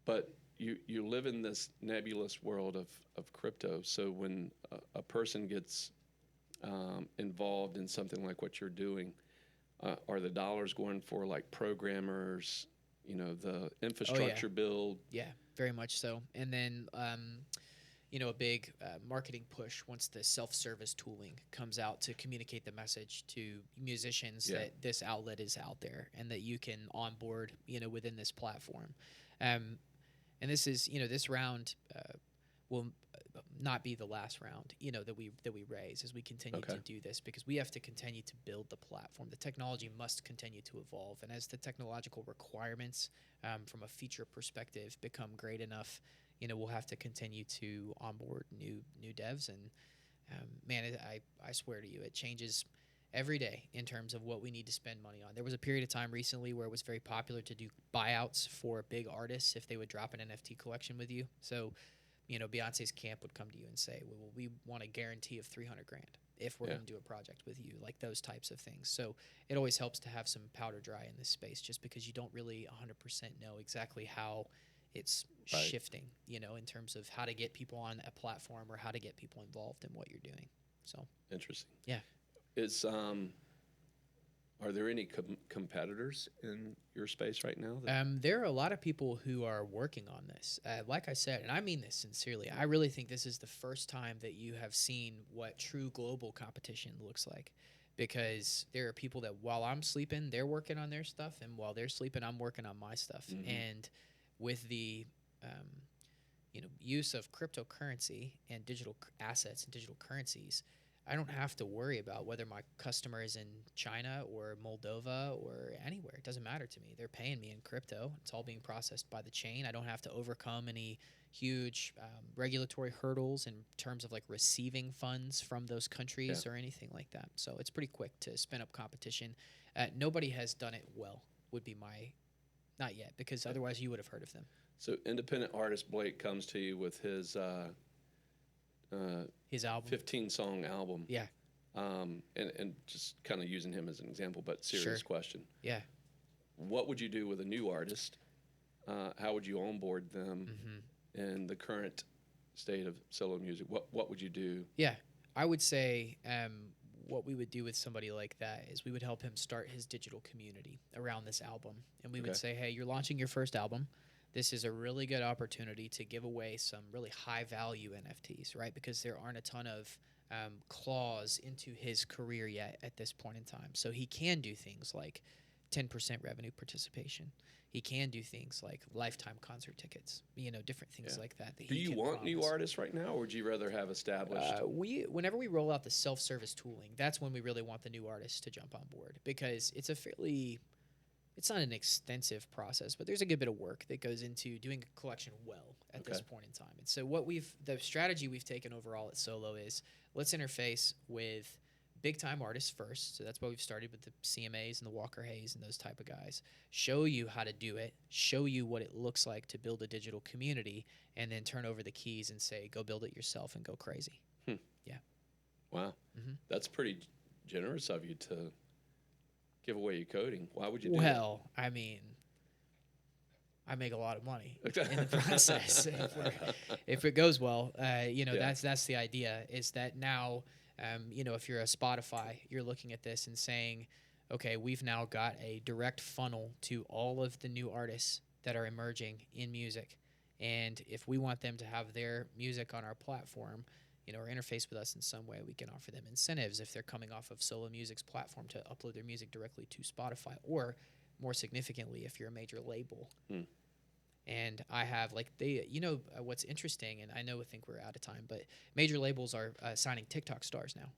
But you live in this nebulous world of crypto. So when a person gets involved in something like what you're doing, are the dollars going for like programmers, the infrastructure build? Yeah, very much so. And then, a big marketing push once the self-service tooling comes out to communicate the message to musicians that this outlet is out there and that you can onboard, within this platform. And this is, this round will not be the last round, that we raise as we continue to do this, because we have to continue to build the platform. The technology must continue to evolve, and as the technological requirements from a feature perspective become great enough, we'll have to continue to onboard new devs. And man, I swear to you, it changes every day in terms of what we need to spend money on. There was a period of time recently where it was very popular to do buyouts for big artists if they would drop an NFT collection with you. So, you know, Beyonce's camp would come to you and say, well, we want a guarantee of 300 grand if we're going to do a project with you, like those types of things. So it always helps to have some powder dry in this space, just because you don't really 100% know exactly how it's shifting, you know, in terms of how to get people on a platform or how to get people involved in what you're doing. So Interesting. yeah. Is are there any competitors in your space right now? There are a lot of people who are working on this. Like I said, and I mean this sincerely, I really think this is the first time that you have seen what true global competition looks like. Because there are people that while I'm sleeping, they're working on their stuff, and while they're sleeping, I'm working on my stuff. And with the use of cryptocurrency and digital assets and digital currencies, I don't have to worry about whether my customer is in China or Moldova or anywhere. It doesn't matter to me. They're paying me in crypto. It's all being processed by the chain. I don't have to overcome any huge regulatory hurdles in terms of like receiving funds from those countries or anything like that. So it's pretty quick to spin up competition. Nobody has done it well, would be my, not yet, because otherwise you would have heard of them. So independent artist Blake comes to you with his album, 15-song album. Yeah. And just kind of using him as an example, but serious question. Yeah. What would you do with a new artist? How would you onboard them in the current state of solo music? What would you do? Yeah. I would say what we would do with somebody like that is we would help him start his digital community around this album. And we would say, hey, you're launching your first album. This is a really good opportunity to give away some really high-value NFTs, right? Because there aren't a ton of claws into his career yet at this point in time. So he can do things like 10% revenue participation. He can do things like lifetime concert tickets, you know, different things like that. Do you want new artists right now, or would you rather have established? Whenever we roll out the self-service tooling, that's when we really want the new artists to jump on board, because it's a fairly... It's not an extensive process, but there's a good bit of work that goes into doing a collection well at this point in time. And so the strategy we've taken overall at Solo is let's interface with big-time artists first. So that's why we've started with the CMAs and the Walker Hayes and those type of guys. Show you how to do it, show you what it looks like to build a digital community, and then turn over the keys and say, go build it yourself and go crazy. Yeah. Wow. That's pretty generous of you to give away your coding. Why would you do that? Well, I mean, I make a lot of money in the process. If it goes well, that's the idea, is that now, if you're a Spotify, you're looking at this and saying, okay, we've now got a direct funnel to all of the new artists that are emerging in music. And if we want them to have their music on our platform, or interface with us in some way, we can offer them incentives if they're coming off of Solo Music's platform to upload their music directly to Spotify, or more significantly, if you're a major label. And I have what's interesting, and I think we're out of time, but major labels are signing TikTok stars now.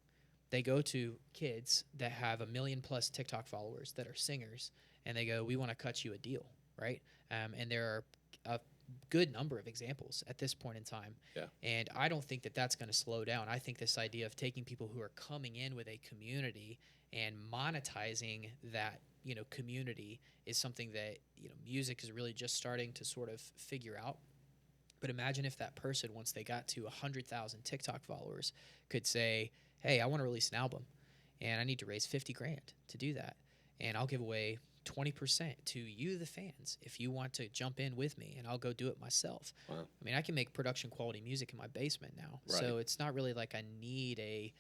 They go to kids that have 1 million+ TikTok followers that are singers, and they go, we want to cut you a deal, right? And there are a good number of examples at this point in time. Yeah. And I don't think that that's going to slow down. I think this idea of taking people who are coming in with a community and monetizing that, community is something that, music is really just starting to sort of figure out. But imagine if that person, once they got to 100,000 TikTok followers, could say, hey, I want to release an album and I need to raise 50 grand to do that. And I'll give away 20% to you, the fans, if you want to jump in with me, and I'll go do it myself. Wow. I mean, I can make production quality music in my basement now. Right. So it's not really like I need a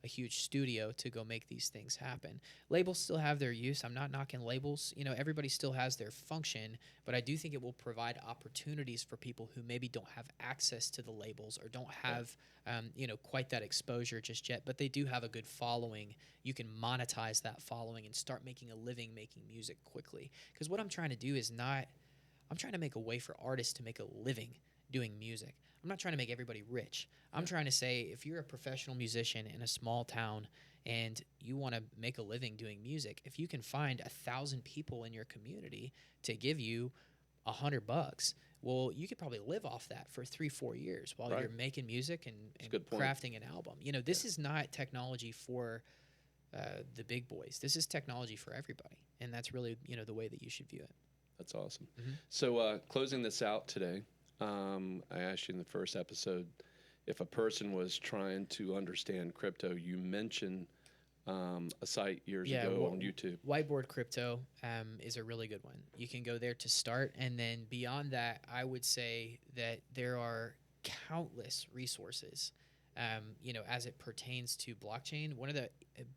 huge studio to go make these things happen. Labels still have their use. I'm not knocking labels. Everybody still has their function, but I do think it will provide opportunities for people who maybe don't have access to the labels or don't have, quite that exposure just yet, but they do have a good following. You can monetize that following and start making a living making music quickly. Because what I'm trying to do is I'm trying to make a way for artists to make a living doing music. I'm not trying to make everybody rich. I'm trying to say, if you're a professional musician in a small town and you want to make a living doing music, if you can find 1,000 people in your community to give you $100, well, you could probably live off that for 3-4 years while you're making music and crafting an album. This is not technology for the big boys. This is technology for everybody, and that's really the way that you should view it. That's awesome. Mm-hmm. So closing this out today, I asked you in the first episode if a person was trying to understand crypto. You mentioned a site years ago on YouTube. Whiteboard Crypto is a really good one. You can go there to start, and then beyond that, I would say that there are countless resources, as it pertains to blockchain. One of the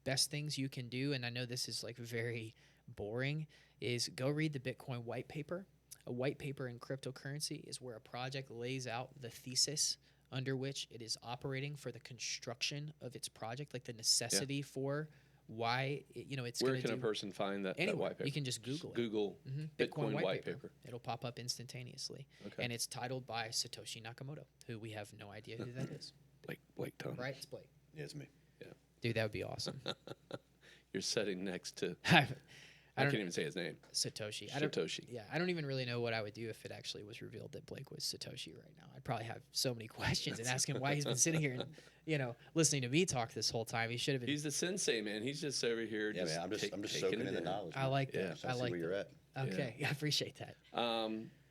best things you can do, and I know this is like very boring, is go read the Bitcoin white paper. A white paper in cryptocurrency is where a project lays out the thesis under which it is operating for the construction of its project, like the necessity for why it's Where going to can a person find that anywhere. white paper? You can just Google it. Google Bitcoin white paper. It'll pop up instantaneously. Okay. And it's titled by Satoshi Nakamoto, who we have no idea who that is. Blake Tom. Right? It's Blake. Yeah, it's me. Dude, that would be awesome. You're sitting next to. I I can't even say his name. Satoshi. Satoshi. I don't even really know what I would do if it actually was revealed that Blake was Satoshi right now. I'd probably have so many questions and ask him why he's been sitting here and listening to me talk this whole time. He should have been. He's the sensei, man. He's just over here. Yeah, man. I'm just soaking in the knowledge. I like that. I see where you're at. Okay, I appreciate that.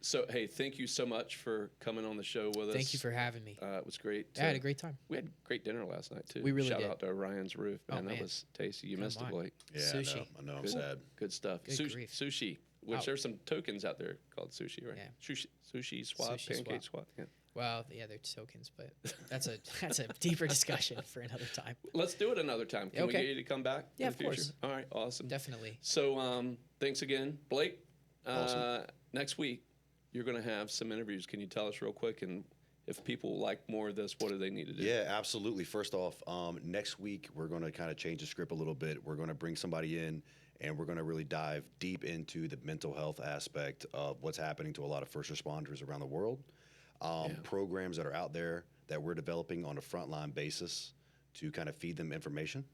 So, hey, thank you so much for coming on the show with us. Thank you for having me. It was great. I had a great time. We had great dinner last night, too. We really Shout did. out to Ryan's Roof, man. Man. That was tasty. You Come missed it, on. Blake. Yeah, Sushi. I know. I'm Good. sad. Good stuff. Good grief. Sushi, which Oh. there's some tokens out there called sushi, right? Yeah. Sushi swap, Sushi pancake swap. swap. Yeah. Well, yeah, they're tokens, but that's a deeper discussion for another time. Let's do it another time. Can we Okay. get you to come back? Yeah, in of the future? course. All right, awesome. Definitely. So, thanks again, Blake. Awesome. Next week, you're going to have some interviews. Can you tell us real quick? And if people like more of this, what do they need to do? Yeah, absolutely. First off, next week we're going to kind of change the script a little bit. We're going to bring somebody in, and we're going to really dive deep into the mental health aspect of what's happening to a lot of first responders around the world. Programs that are out there that we're developing on a frontline basis to kind of feed them information.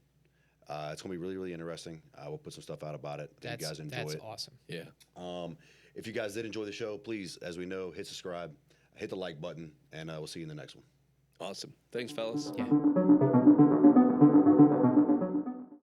It's going to be really, really interesting. We'll put some stuff out about it. I think you guys enjoy That's it. awesome. Yeah. If you guys did enjoy the show, please, as we know, hit subscribe, hit the like button, and we'll see you in the next one. Awesome. Thanks, fellas. Yeah.